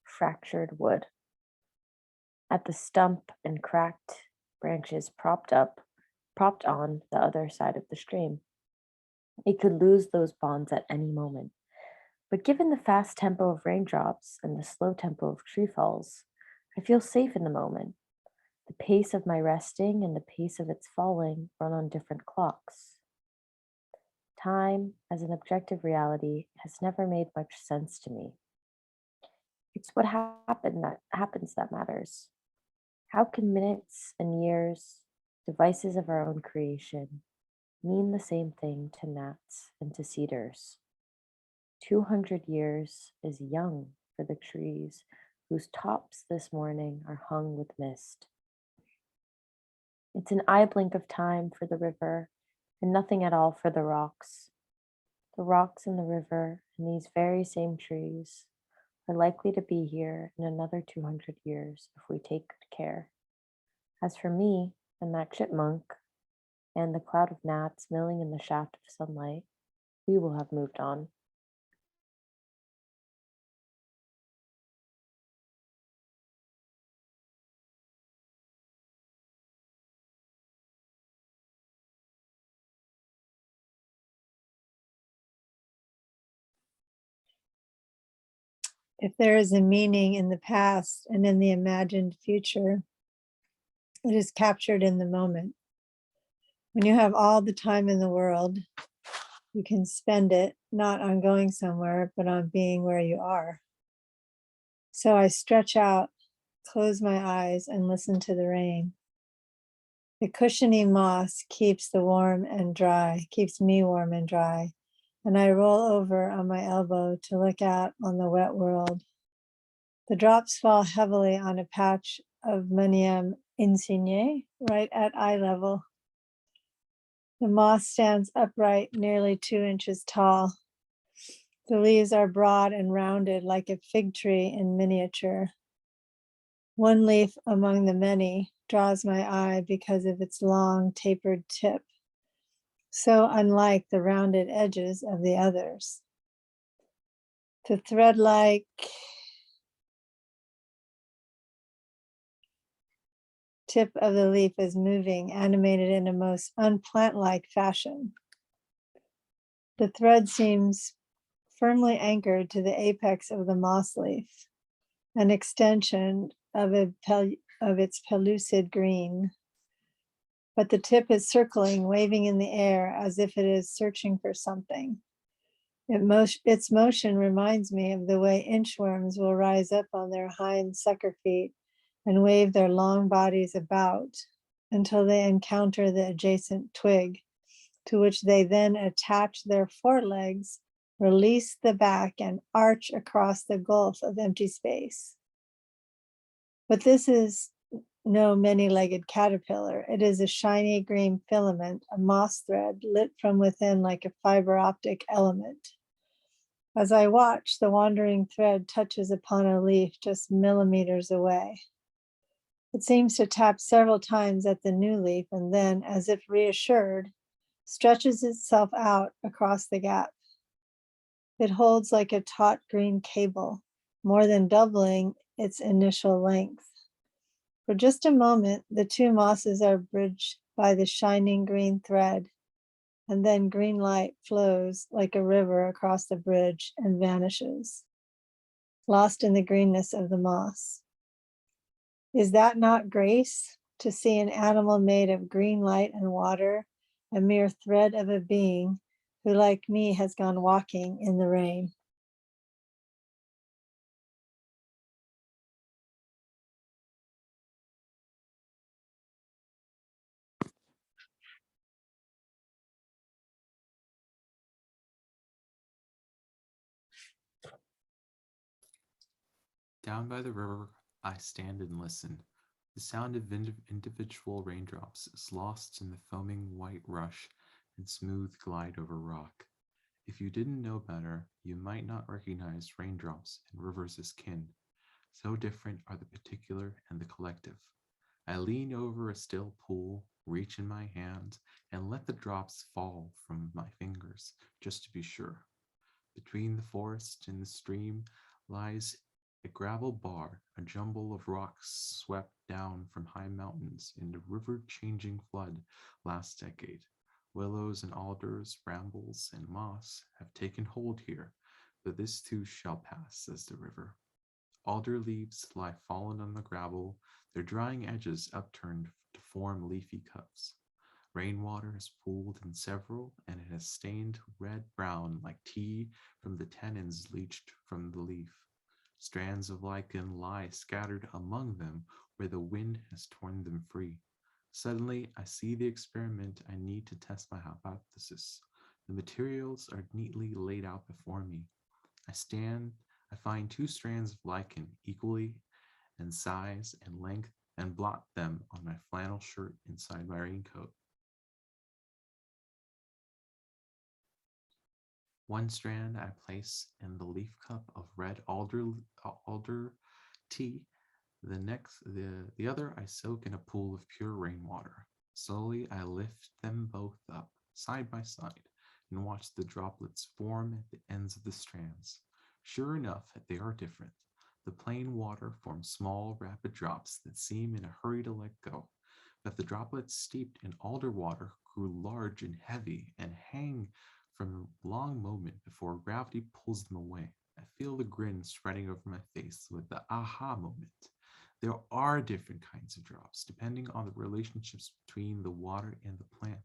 fractured wood. At the stump and cracked branches propped on the other side of the stream. It could lose those bonds at any moment. But given the fast tempo of raindrops and the slow tempo of tree falls, I feel safe in the moment. The pace of my resting and the pace of its falling run on different clocks. Time, as an objective reality, has never made much sense to me. It's what happens that matters. How can minutes and years, devices of our own creation, mean the same thing to gnats and to cedars? 200 years is young for the trees whose tops this morning are hung with mist. It's an eye blink of time for the river and nothing at all for the rocks. The rocks and the river and these very same trees are likely to be here in another 200 years if we take good care. As for me and that chipmunk and the cloud of gnats milling in the shaft of sunlight, we will have moved on. If there is a meaning in the past and in the imagined future, it is captured in the moment. When you have all the time in the world, you can spend it not on going somewhere, but on being where you are. So I stretch out, close my eyes, and listen to the rain. The cushiony moss keeps me warm and dry, and I roll over on my elbow to look out on the wet world. The drops fall heavily on a patch of Manium insigne right at eye level. The moss stands upright, nearly 2 inches tall. The leaves are broad and rounded like a fig tree in miniature. One leaf among the many draws my eye because of its long, tapered tip, so unlike the rounded edges of the others. The thread-like tip of the leaf is moving, animated in a most unplant-like fashion. The thread seems firmly anchored to the apex of the moss leaf, an extension of its pellucid green. But the tip is circling, waving in the air as if it is searching for something. Its motion reminds me of the way inchworms will rise up on their hind sucker feet and wave their long bodies about until they encounter the adjacent twig, to which they then attach their forelegs, release the back, and arch across the gulf of empty space. But this is no many-legged caterpillar. It is a shiny green filament, a moss thread lit from within like a fiber optic element. As I watch, the wandering thread touches upon a leaf just millimeters away. It seems to tap several times at the new leaf and then, as if reassured, stretches itself out across the gap. It holds like a taut green cable, more than doubling its initial length. For just a moment, the two mosses are bridged by the shining green thread, and then green light flows like a river across the bridge and vanishes, lost in the greenness of the moss. Is that not grace, to see an animal made of green light and water, a mere thread of a being who, like me, has gone walking in the rain? Down by the river, I stand and listen. The sound of individual raindrops is lost in the foaming white rush and smooth glide over rock. If you didn't know better, you might not recognize raindrops and rivers as kin. So different are the particular and the collective. I lean over a still pool, reach in my hand, and let the drops fall from my fingers, just to be sure. Between the forest and the stream lies a gravel bar, a jumble of rocks swept down from high mountains in the river-changing flood last decade. Willows and alders, brambles and moss have taken hold here, but this too shall pass, says the river. Alder leaves lie fallen on the gravel, their drying edges upturned to form leafy cups. Rainwater has pooled in several, and it has stained red-brown like tea from the tannins leached from the leaf. Strands of lichen lie scattered among them where the wind has torn them free. Suddenly, I see the experiment I need to test my hypothesis. The materials are neatly laid out before me. I find 2 strands of lichen equally in size and length and blot them on my flannel shirt inside my raincoat. One strand I place in the leaf cup of red alder tea. The other I soak in a pool of pure rainwater. Slowly I lift them both up, side by side, and watch the droplets form at the ends of the strands. Sure enough, they are different. The plain water forms small, rapid drops that seem in a hurry to let go, but the droplets steeped in alder water grew large and heavy and hang from a long moment before gravity pulls them away. I feel the grin spreading over my face with the aha moment. There are different kinds of drops depending on the relationships between the water and the plant.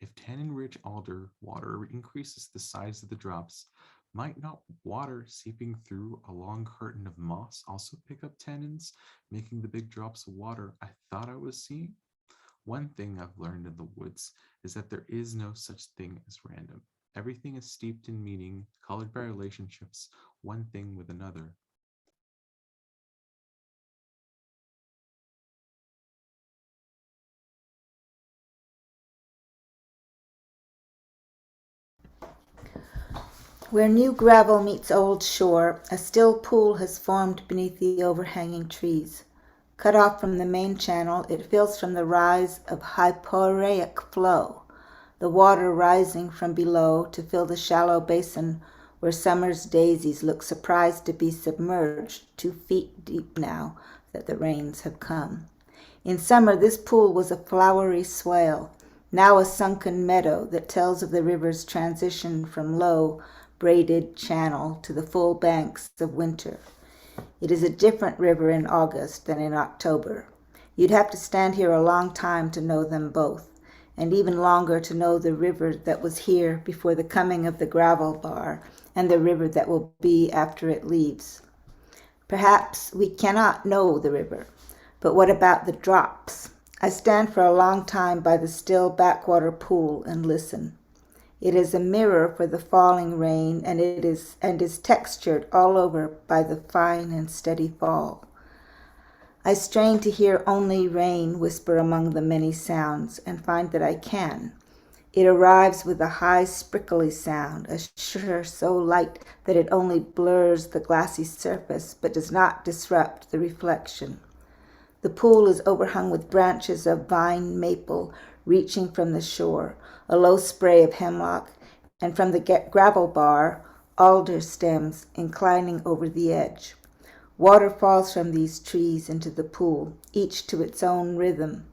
If tannin-rich alder water increases the size of the drops, might not water seeping through a long curtain of moss also pick up tannins, making the big drops of water I thought I was seeing? One thing I've learned in the woods is that there is no such thing as random. Everything is steeped in meaning, colored by relationships, one thing with another. Where new gravel meets old shore, a still pool has formed beneath the overhanging trees. Cut off from the main channel, it fills from the rise of hyporheic flow, the water rising from below to fill the shallow basin where summer's daisies look surprised to be submerged 2 feet deep now that the rains have come. In summer, this pool was a flowery swale, now a sunken meadow that tells of the river's transition from low, braided channel to the full banks of winter. It is a different river in August than in October. You'd have to stand here a long time to know them both, and even longer to know the river that was here before the coming of the gravel bar and the river that will be after it leaves. Perhaps we cannot know the river, but what about the drops? I stand for a long time by the still backwater pool and listen. It is a mirror for the falling rain, and is textured all over by the fine and steady fall. I strain to hear only rain whisper among the many sounds, and find that I can. It arrives with a high, sprinkly sound, a shudder so light that it only blurs the glassy surface, but does not disrupt the reflection. The pool is overhung with branches of vine maple reaching from the shore, a low spray of hemlock, and from the gravel bar, alder stems inclining over the edge. Water falls from these trees into the pool, each to its own rhythm.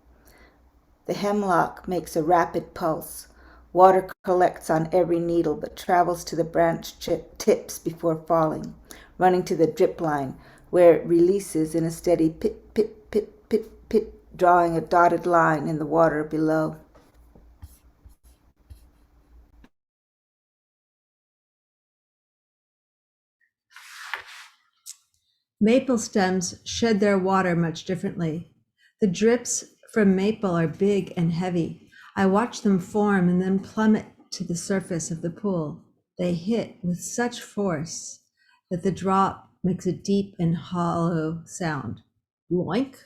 The hemlock makes a rapid pulse. Water collects on every needle but travels to the branch tips before falling, running to the drip line, where it releases in a steady pit, pit, pit, pit, pit, drawing a dotted line in the water below. Maple stems shed their water much differently. The drips from maple are big and heavy. I watch them form and then plummet to the surface of the pool. They hit with such force that the drop makes a deep and hollow sound. Yoink!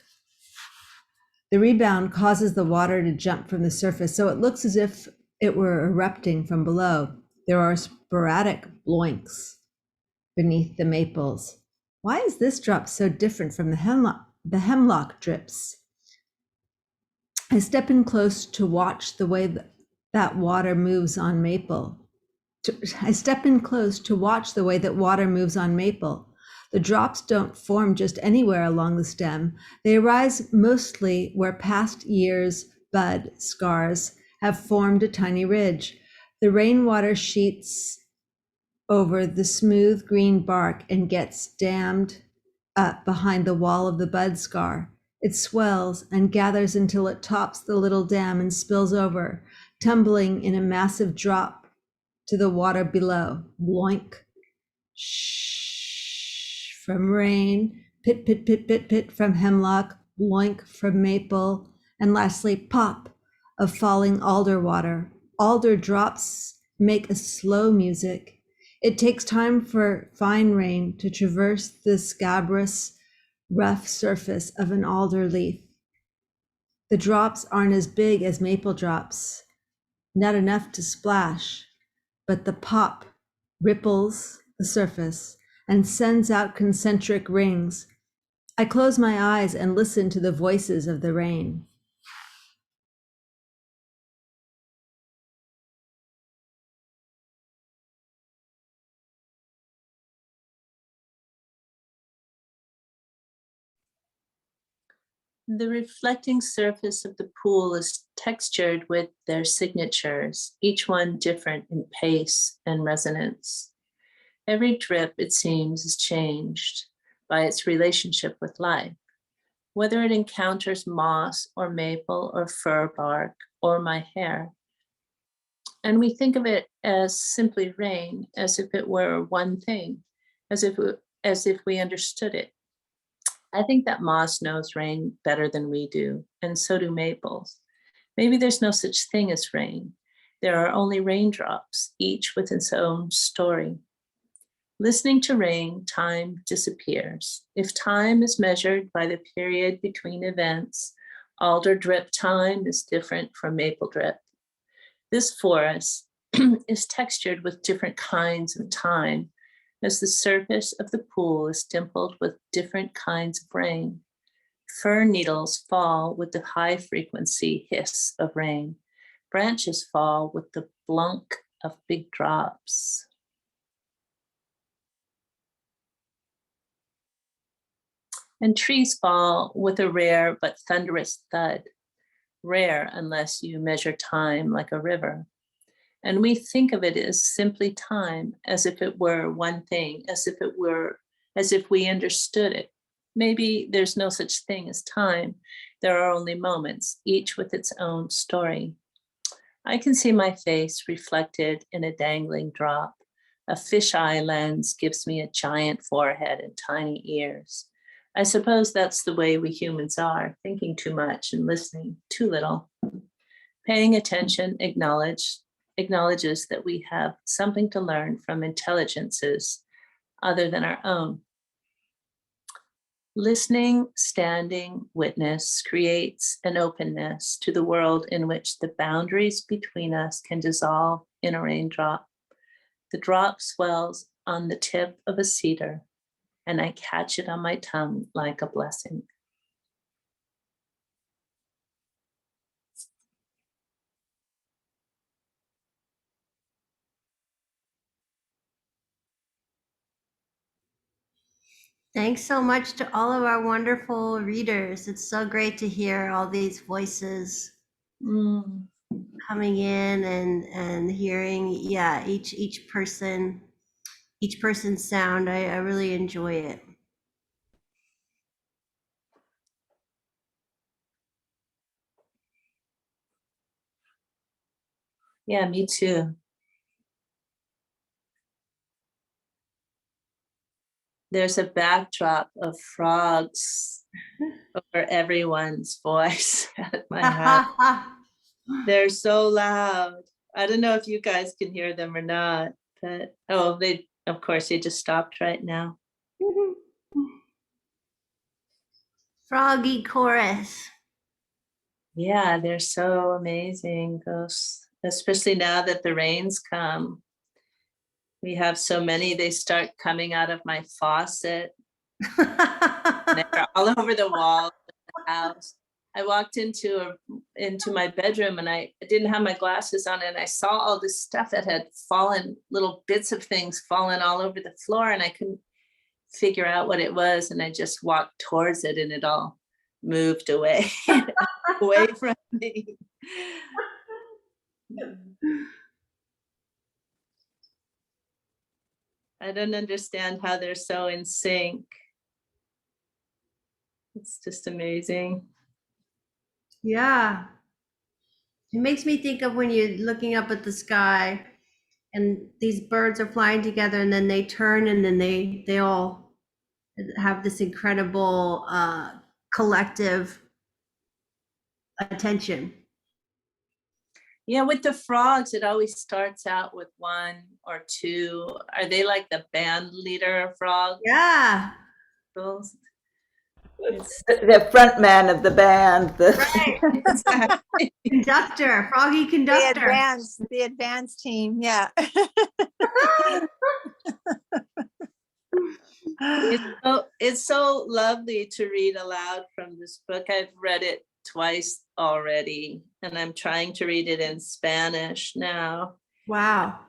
The rebound causes the water to jump from the surface, so it looks as if it were erupting from below. There are sporadic bloinks beneath the maples. Why is this drop so different from the hemlock drips? I step in close to watch the way that water moves on maple. I step in close to watch the way that water moves on maple. The drops don't form just anywhere along the stem. They arise mostly where past years' bud scars have formed a tiny ridge. The rainwater sheets over the smooth green bark and gets dammed up behind the wall of the bud scar. It swells and gathers until it tops the little dam and spills over, tumbling in a massive drop to the water below. Bloink. Shh from rain, pit, pit, pit, pit, pit from hemlock, bloink from maple, and lastly, pop of falling alder water. Alder drops make a slow music. It takes time for fine rain to traverse the scabrous, rough surface of an alder leaf. The drops aren't as big as maple drops, not enough to splash, but the pop ripples the surface and sends out concentric rings. I close my eyes and listen to the voices of the rain. The reflecting surface of the pool is textured with their signatures, each one different in pace and resonance. Every drip, it seems, is changed by its relationship with life, whether it encounters moss or maple or fir bark or my hair. And we think of it as simply rain, as if it were one thing, as if we understood it. I think that moss knows rain better than we do, and so do maples. Maybe there's no such thing as rain. There are only raindrops, each with its own story. Listening to rain, time disappears. If time is measured by the period between events, alder drip time is different from maple drip. This forest is textured with different kinds of time, as the surface of the pool is dimpled with different kinds of rain. Fir needles fall with the high frequency hiss of rain. Branches fall with the blunk of big drops. And trees fall with a rare but thunderous thud, rare unless you measure time like a river. And we think of it as simply time, as if it were one thing, as if we understood it. Maybe there's no such thing as time. There are only moments, each with its own story. I can see my face reflected in a dangling drop. A fisheye lens gives me a giant forehead and tiny ears. I suppose that's the way we humans are, thinking too much and listening too little. Paying attention acknowledges that we have something to learn from intelligences other than our own. Listening, standing, witness creates an openness to the world in which the boundaries between us can dissolve in a raindrop. The drop swells on the tip of a cedar, and I catch it on my tongue like a blessing. Thanks so much to all of our wonderful readers. It's so great to hear all these voices coming in and hearing, yeah, each person's sound. I really enjoy it. Yeah, me too. There's a backdrop of frogs over everyone's voice at my house. They're so loud. I don't know if you guys can hear them or not, but of course, they just stopped right now. Froggy chorus. Yeah, they're so amazing. Those, especially now that the rains come. We have so many, they start coming out of my faucet. They're all over the walls of the house. I walked into my bedroom and I didn't have my glasses on, and I saw all this stuff that had fallen, little bits of things fallen all over the floor, and I couldn't figure out what it was. And I just walked towards it and it all moved away, away from me. I don't understand how they're so in sync. It's just amazing. Yeah. It makes me think of when you're looking up at the sky and these birds are flying together and then they turn and then they all have this incredible collective attention. Yeah, with the frogs, it always starts out with one or two. Are they like the band leader frog? Yeah. It's The front man of the band. Right. exactly. Conductor, froggy The conductor. advanced team, yeah. It's so lovely to read aloud from this book. I've read it twice already, and I'm trying to read it in Spanish now. Wow.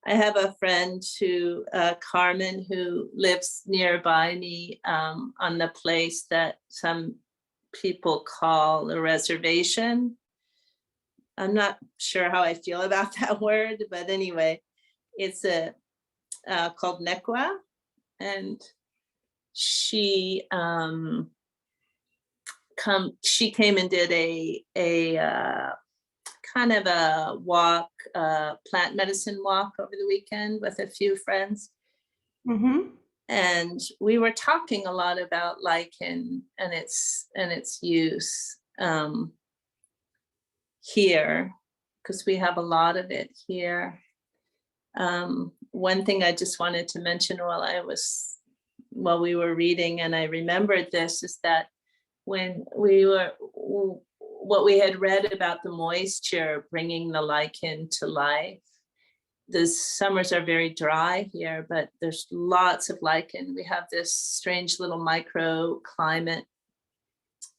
I have a friend who, Carmen, who lives nearby me on the place that some people call a reservation. I'm not sure how I feel about that word, but anyway, it's called Necua, and she came and did a kind of a walk, plant medicine walk over the weekend with a few friends. Mm-hmm. And we were talking a lot about lichen and its use here, because we have a lot of it here. One thing I just wanted to mention while we were reading, and I remembered this, is that when what we had read about the moisture bringing the lichen to life, the summers are very dry here, but there's lots of lichen. We have this strange little microclimate.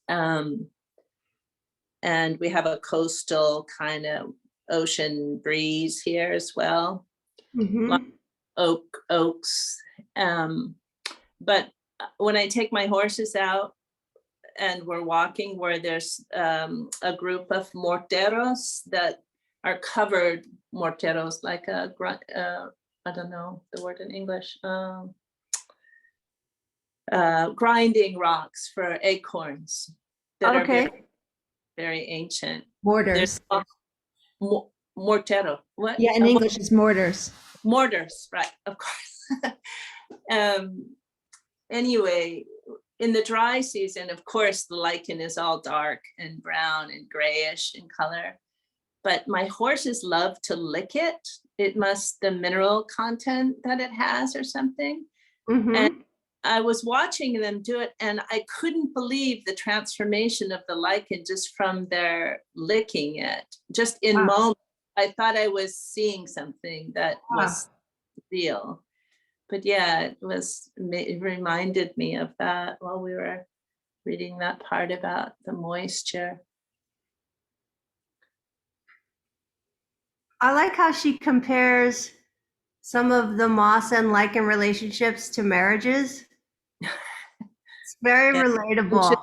And we have a coastal kind of ocean breeze here as well. Mm-hmm. Oaks. But when I take my horses out and we're walking where there's a group of morteros that are covered, morteros, like I don't know the word in English, grinding rocks for acorns that are very, very ancient. Mortars. Mortero. What? Yeah, in English it's mortars. Mortars, right, of course. Anyway, in the dry season, of course, the lichen is all dark and brown and grayish in color. But my horses love to lick it. It must, the mineral content that it has or something. Mm-hmm. And I was watching them do it, and I couldn't believe the transformation of the lichen just from their licking it. Just in moment, I thought I was seeing something that was real. But yeah, it reminded me of that while we were reading that part about the moisture. I like how she compares some of the moss and lichen relationships to marriages. It's very relatable.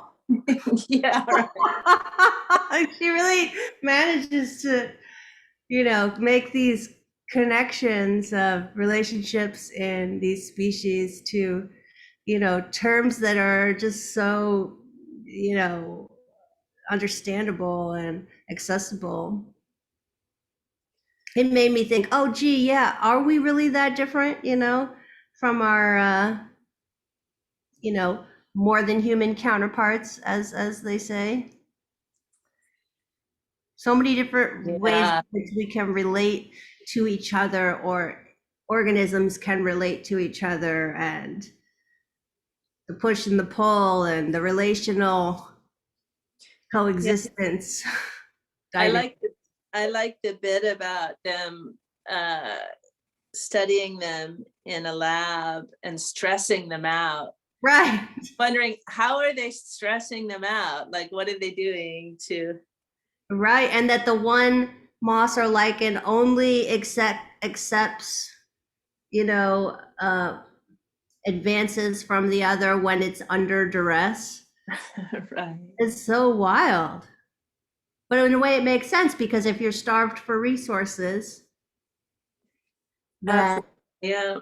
Yeah, right. She really manages to, make these connections of relationships in these species to, terms that are just so, understandable and accessible. It made me think, oh, gee, yeah, are we really that different, from our, more than human counterparts, as they say? So many different ways in which we can relate to each other, or organisms can relate to each other, and the push and the pull and the relational coexistence. I like the bit about them studying them in a lab and stressing them out. Right. Wondering, how are they stressing them out? Like, what are they doing to? Right, and that the one moss or lichen only accepts, advances from the other when it's under duress. Right. It's so wild. But in a way, it makes sense, because if you're starved for resources, then yeah.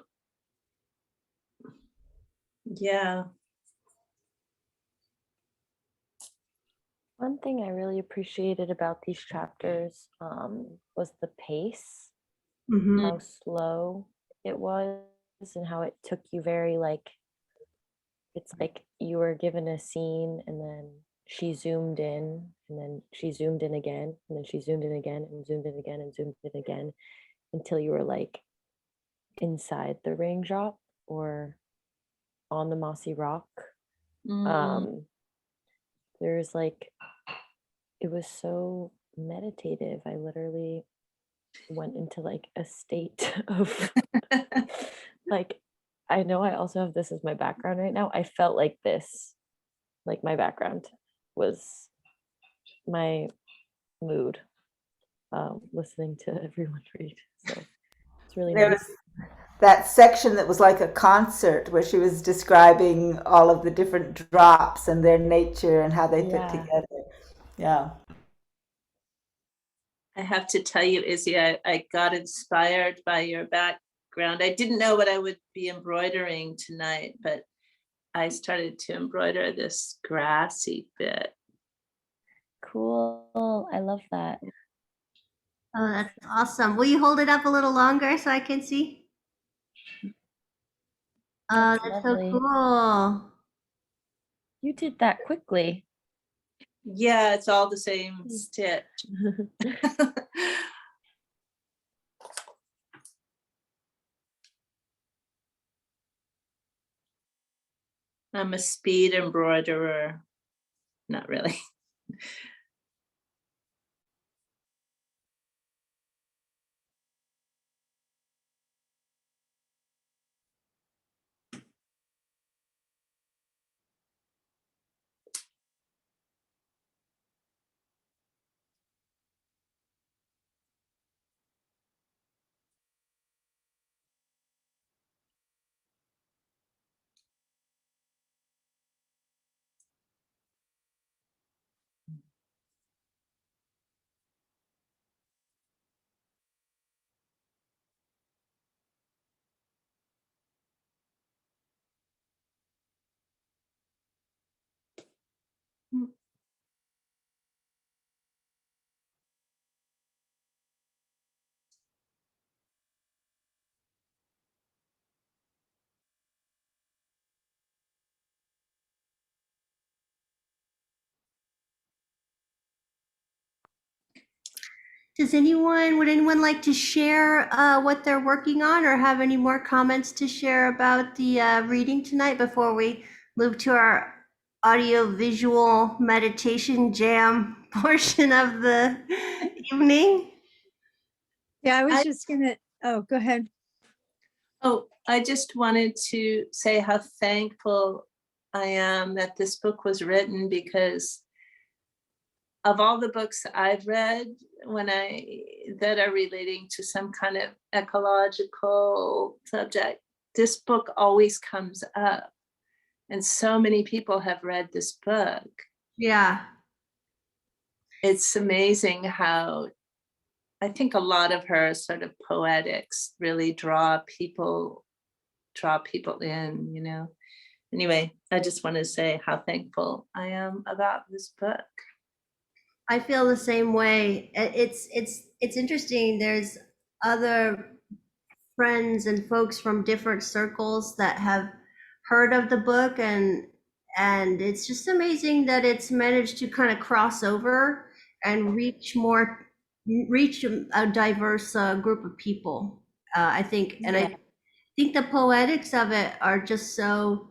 Yeah. One thing I really appreciated about these chapters was the pace, how slow it was, and how it took you very it's like you were given a scene and then she zoomed in, and then she zoomed in again, and then she zoomed in again, and zoomed in again, and zoomed in again, until you were like inside the raindrop or on the mossy rock. There's like, it was so meditative. I literally went into like a state of like, I know I also have this as my background right now. I felt like this, like my background was my mood, listening to everyone read. So it's really There nice. was that section that was like a concert where she was describing all of the different drops and their nature and how they fit together. Yeah. I have to tell you, Izzy, I got inspired by your background. I didn't know what I would be embroidering tonight, but I started to embroider this grassy bit. Cool. I love that. Oh, that's awesome. Will you hold it up a little longer so I can see? Oh, that's so lovely. cool. You did that quickly. Yeah, it's all the same stitch. I'm a speed embroiderer. Not really. Would anyone like to share what they're working on or have any more comments to share about the reading tonight before we move to our audio visual meditation jam portion of the evening? Yeah, I was just gonna, oh, go ahead. Oh, I just wanted to say how thankful I am that this book was written, because of all the books I've read that are relating to some kind of ecological subject, this book always comes up. And so many people have read this book. Yeah. It's amazing how I think a lot of her sort of poetics really draw people in, you know. Anyway, I just want to say how thankful I am about this book. I feel the same way. It's interesting. There's other friends and folks from different circles that have heard of the book, and it's just amazing that it's managed to kind of cross over and reach a diverse group of people. I think, and I think the poetics of it are just so,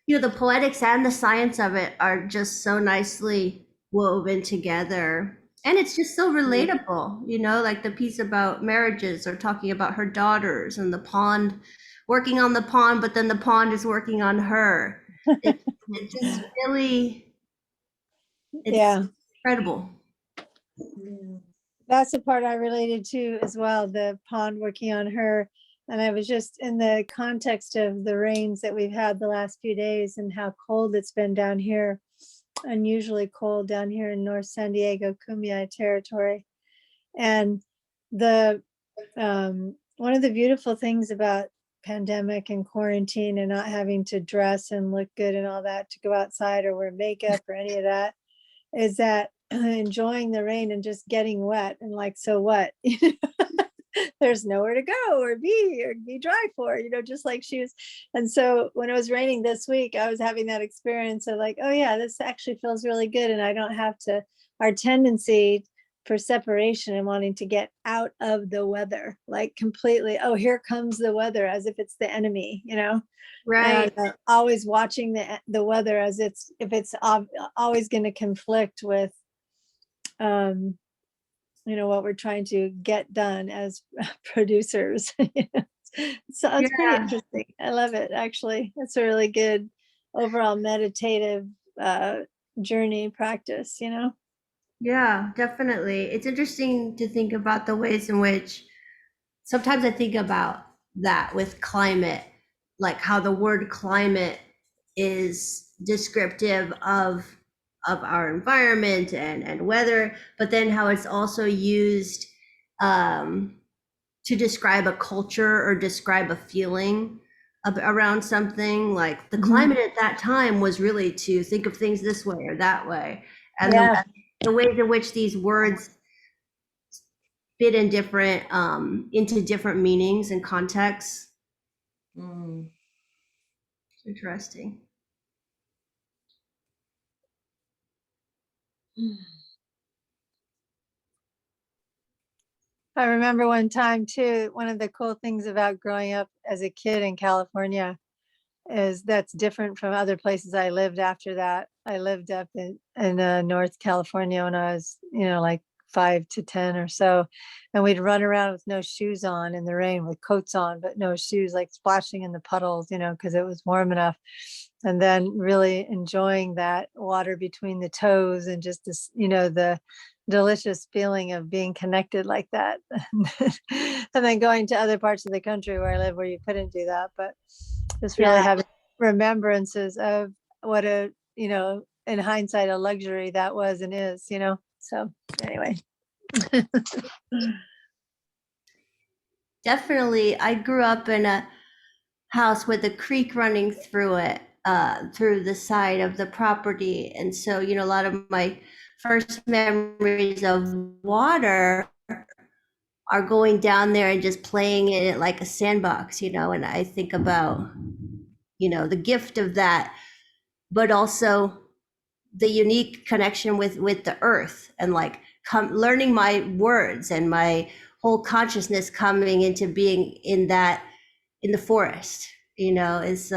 the poetics and the science of it are just so nicely woven together. And it's just so relatable, like the piece about marriages or talking about her daughters and the pond, working on the pond, but then the pond is working on her. It just really, it's incredible. That's the part I related to as well, the pond working on her. And I was just in the context of the rains that we've had the last few days and how cold it's been down here, unusually cold down here in North San Diego, Kumeyaay territory. And the one of the beautiful things about pandemic and quarantine and not having to dress and look good and all that to go outside or wear makeup or any of that is that enjoying the rain and just getting wet and like, so what? there's nowhere to go or be dry for, just like shoes. And so when it was raining this week, I was having that experience of like, oh yeah, this actually feels really good. And I don't have to, our tendency for separation and wanting to get out of the weather, like completely, oh, here comes the weather, as if it's the enemy, Right. and always watching the weather as if it's always going to conflict with what we're trying to get done as producers. So it's pretty Yeah. interesting. I love it, actually. It's a really good overall meditative journey practice. Yeah, definitely. It's interesting to think about the ways in which sometimes I think about that with climate, like how the word climate is descriptive of our environment and weather, but then how it's also used um, to describe a culture or describe a feeling around something. Like the climate at that time was really to think of things this way or that way, and Yeah. the ways in which these words fit in different into different meanings and contexts. Interesting. I remember one time too, one of the cool things about growing up as a kid in California is that's different from other places I lived after that. I lived up in North California when I was, like 5 to 10 or so. And we'd run around with no shoes on in the rain with coats on, but no shoes, like splashing in the puddles, because it was warm enough. And then really enjoying that water between the toes and just this, the delicious feeling of being connected like that. And then going to other parts of the country where I live where you couldn't do that, but just really Yeah. having remembrances of what in hindsight, a luxury that was and is, so anyway. Definitely. I grew up in a house with a creek running through it, through the side of the property. And so, a lot of my first memories of water are going down there and just playing in it like a sandbox, and I think about, the gift of that, but also the unique connection with the earth and like learning my words and my whole consciousness coming into being in the forest, is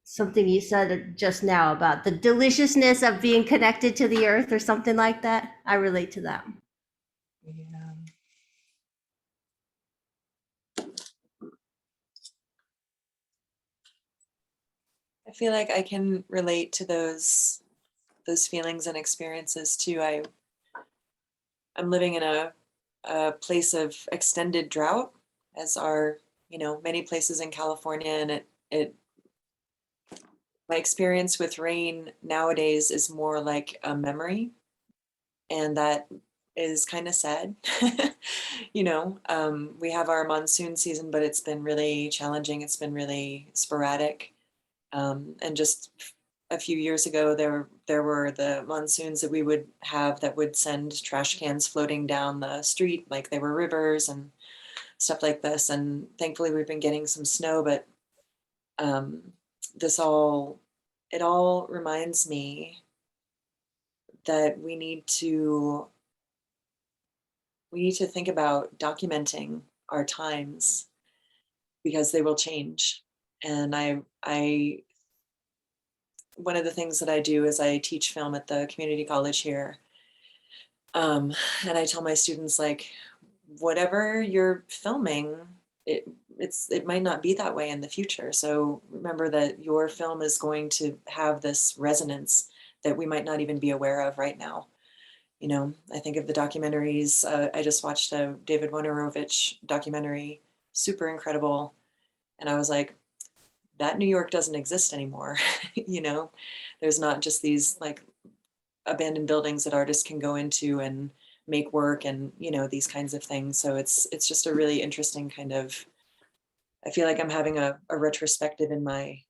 something you said just now about the deliciousness of being connected to the earth or something like that. I relate to that. Yeah. I feel like I can relate to those feelings and experiences too. I'm living in a place of extended drought, as are many places in California, and it my experience with rain nowadays is more like a memory, and that is kind of sad. We have our monsoon season, but it's been really challenging. It's been really sporadic. And just a few years ago, there were the monsoons that we would have that would send trash cans floating down the street like they were rivers and stuff like this. And thankfully, we've been getting some snow, but it all reminds me that we need to think about documenting our times because they will change. And I one of the things that I do is I teach film at the community college here. And I tell my students, like, whatever you're filming, it might not be that way in the future. So remember that your film is going to have this resonance that we might not even be aware of right now. I think of the documentaries. I just watched a David Wojnarowicz documentary, super incredible. And I was like, that New York doesn't exist anymore. There's not just these like abandoned buildings that artists can go into and make work and, these kinds of things. So it's just a really interesting kind of, I feel like I'm having a retrospective in my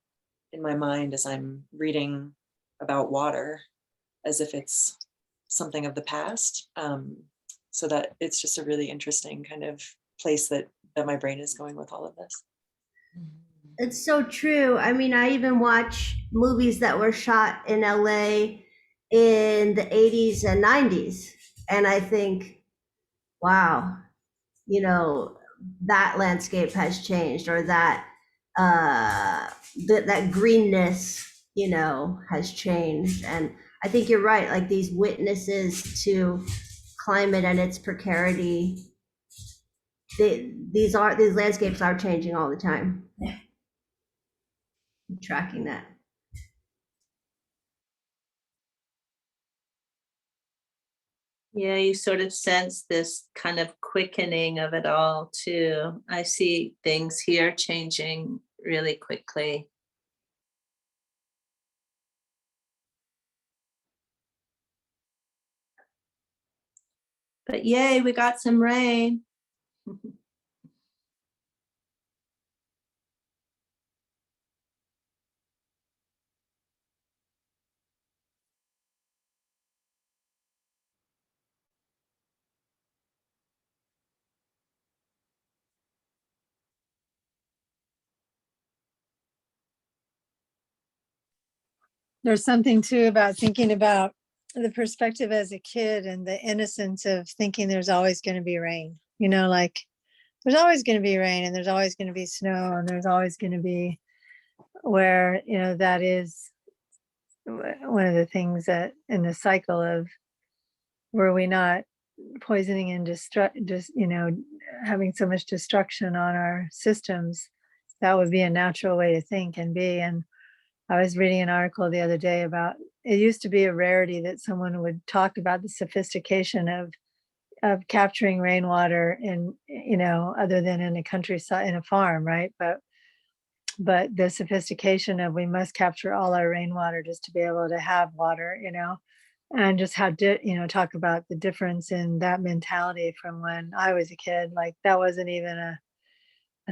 mind as I'm reading about water as if it's something of the past. so that it's just a really interesting kind of place that my brain is going with all of this. It's so true. I mean, I even watch movies that were shot in LA in the 80s and 90s. And I think, wow, you know, that landscape has changed, or that that greenness, you know, has changed. And I think you're right. Like these witnesses to climate and its precarity, these landscapes are changing all the time. I'm tracking that. Yeah, you sort of sense this kind of quickening of it all too. I see things here changing really quickly. But yay, we got some rain. There's something too about thinking about the perspective as a kid and the innocence of thinking there's always going to be rain. You know, like there's always going to be rain and there's always going to be snow and there's always going to be where, you know, that is one of the things that in the cycle of were we not poisoning and just, you know, having so much destruction on our systems, that would be a natural way to think and be. And I was reading an article the other day about it used to be a rarity that someone would talk about the sophistication of capturing rainwater in, you know, other than in a countryside in a farm, right? But the sophistication of we must capture all our rainwater just to be able to have water, you know, and just how you know, talk about the difference in that mentality from when I was a kid. Like that wasn't even a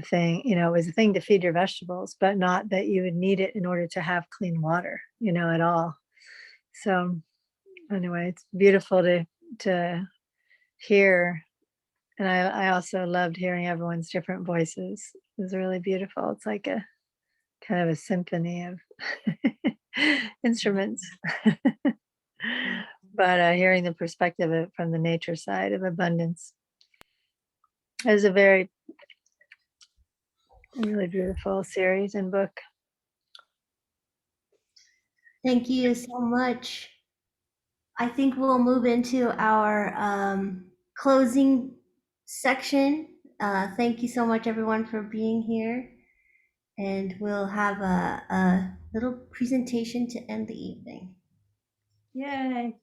thing, you know, it was a thing to feed your vegetables, but not that you would need it in order to have clean water, you know, at all. So anyway, it's beautiful to hear. And I also loved hearing everyone's different voices. It was really beautiful. It's like a kind of a symphony of instruments. But hearing the perspective from the nature side of abundance is a very really beautiful series and book. Thank you so much. I think we'll move into our closing section. Thank you so much, everyone, for being here. And we'll have a little presentation to end the evening. Yay.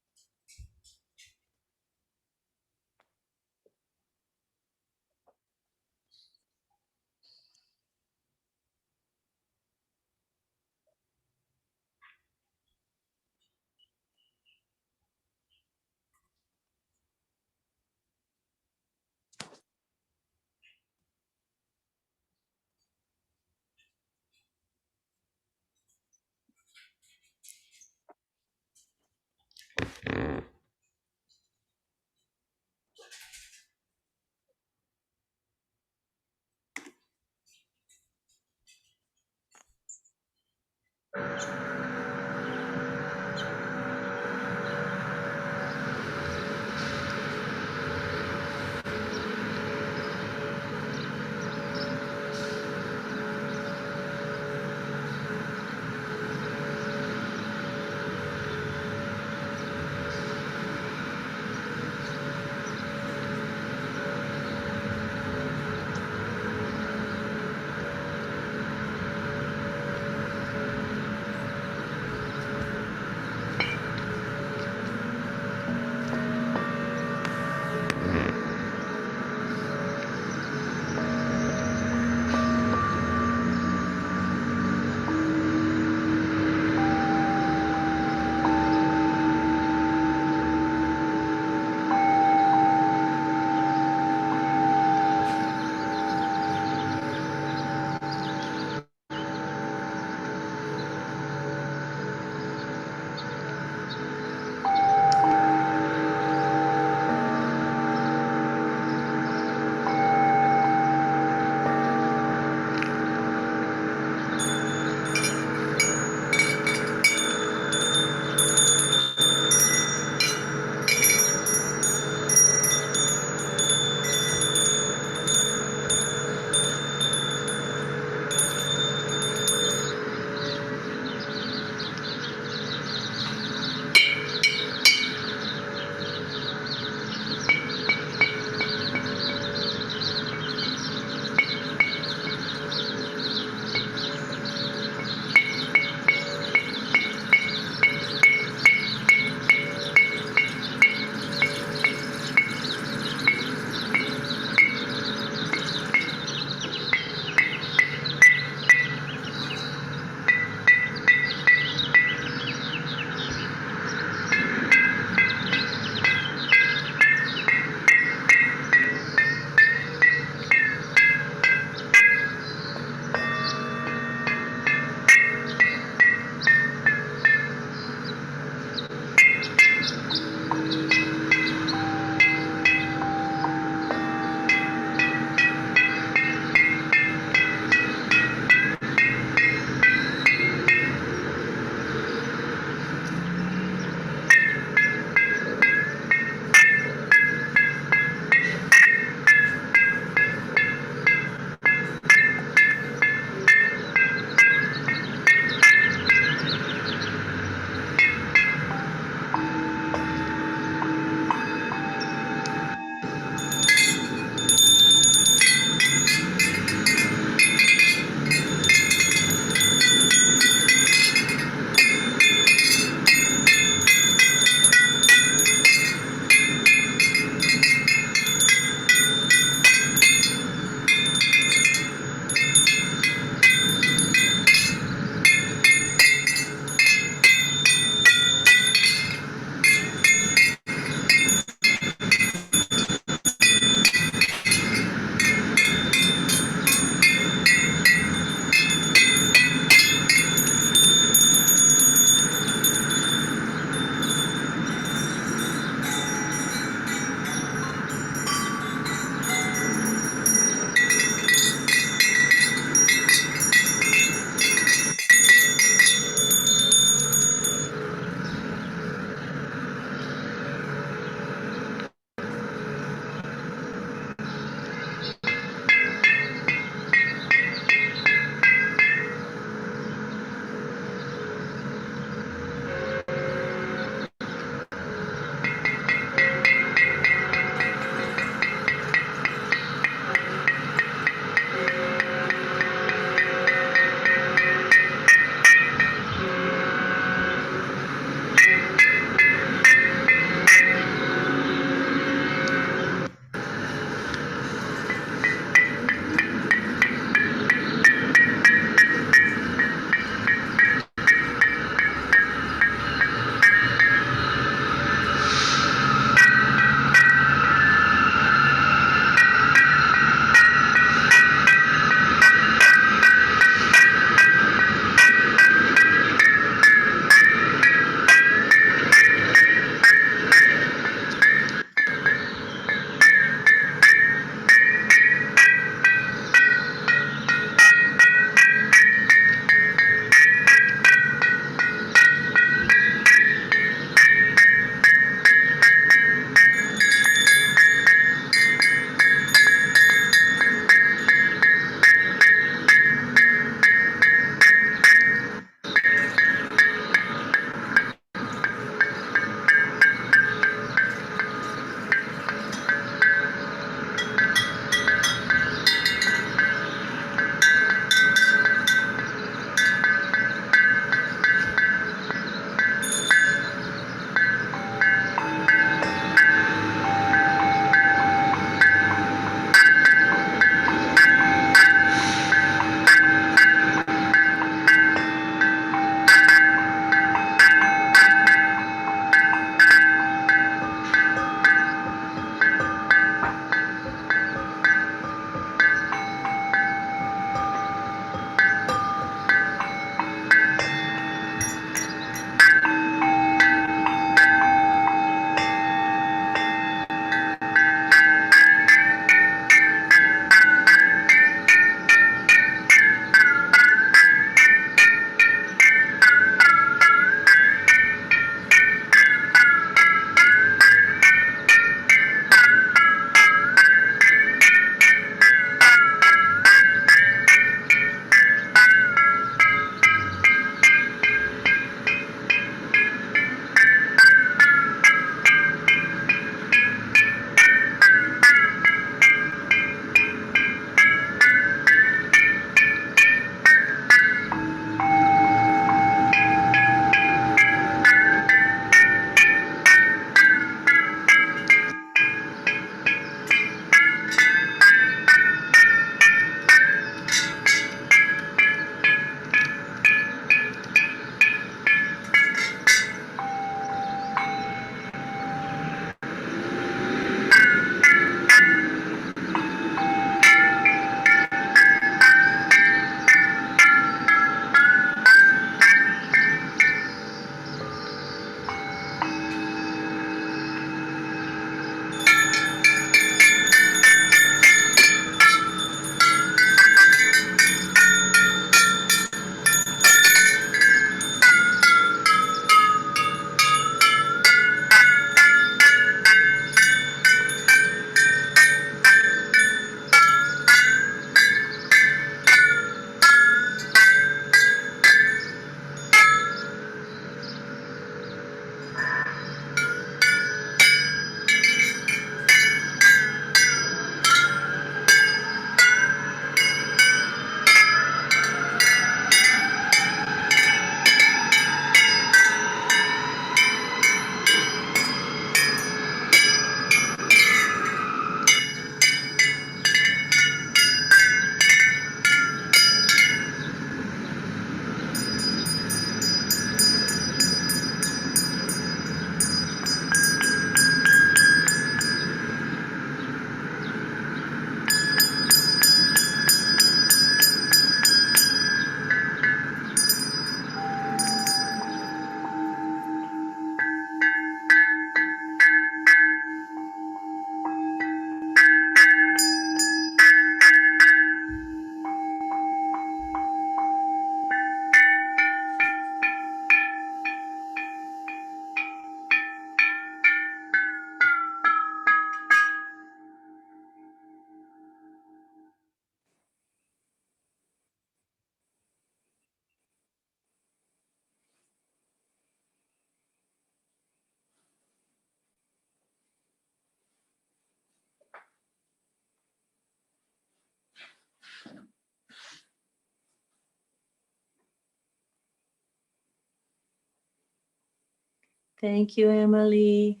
Thank you, Emily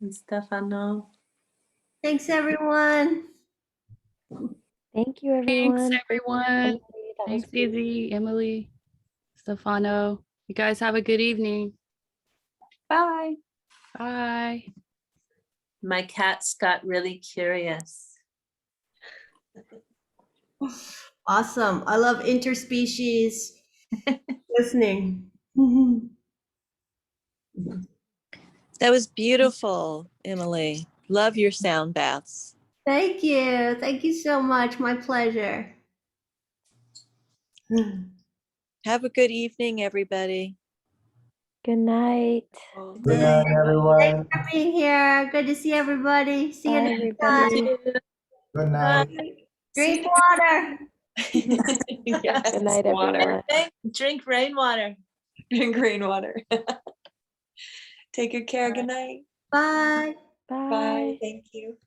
and Stefano. Thanks, everyone. Thank you, Thanks, everyone. everyone. Emily, that was Thanks, Izzy, Emily, Stefano. You guys have a good evening. Bye. Bye. My cats got really curious. Awesome. I love interspecies listening. That was beautiful, Emily. Love your sound baths. Thank you. Thank you so much. My pleasure. Have a good evening, everybody. Good night. Good night, Thanks everyone. for being here. Good to see everybody. See you Bye, next time. everybody. Good night. Drink water. Yes, Good night, water. everyone. Drink rainwater. Drink rainwater. Take good care. Good night. Bye. Bye. Bye. Thank you.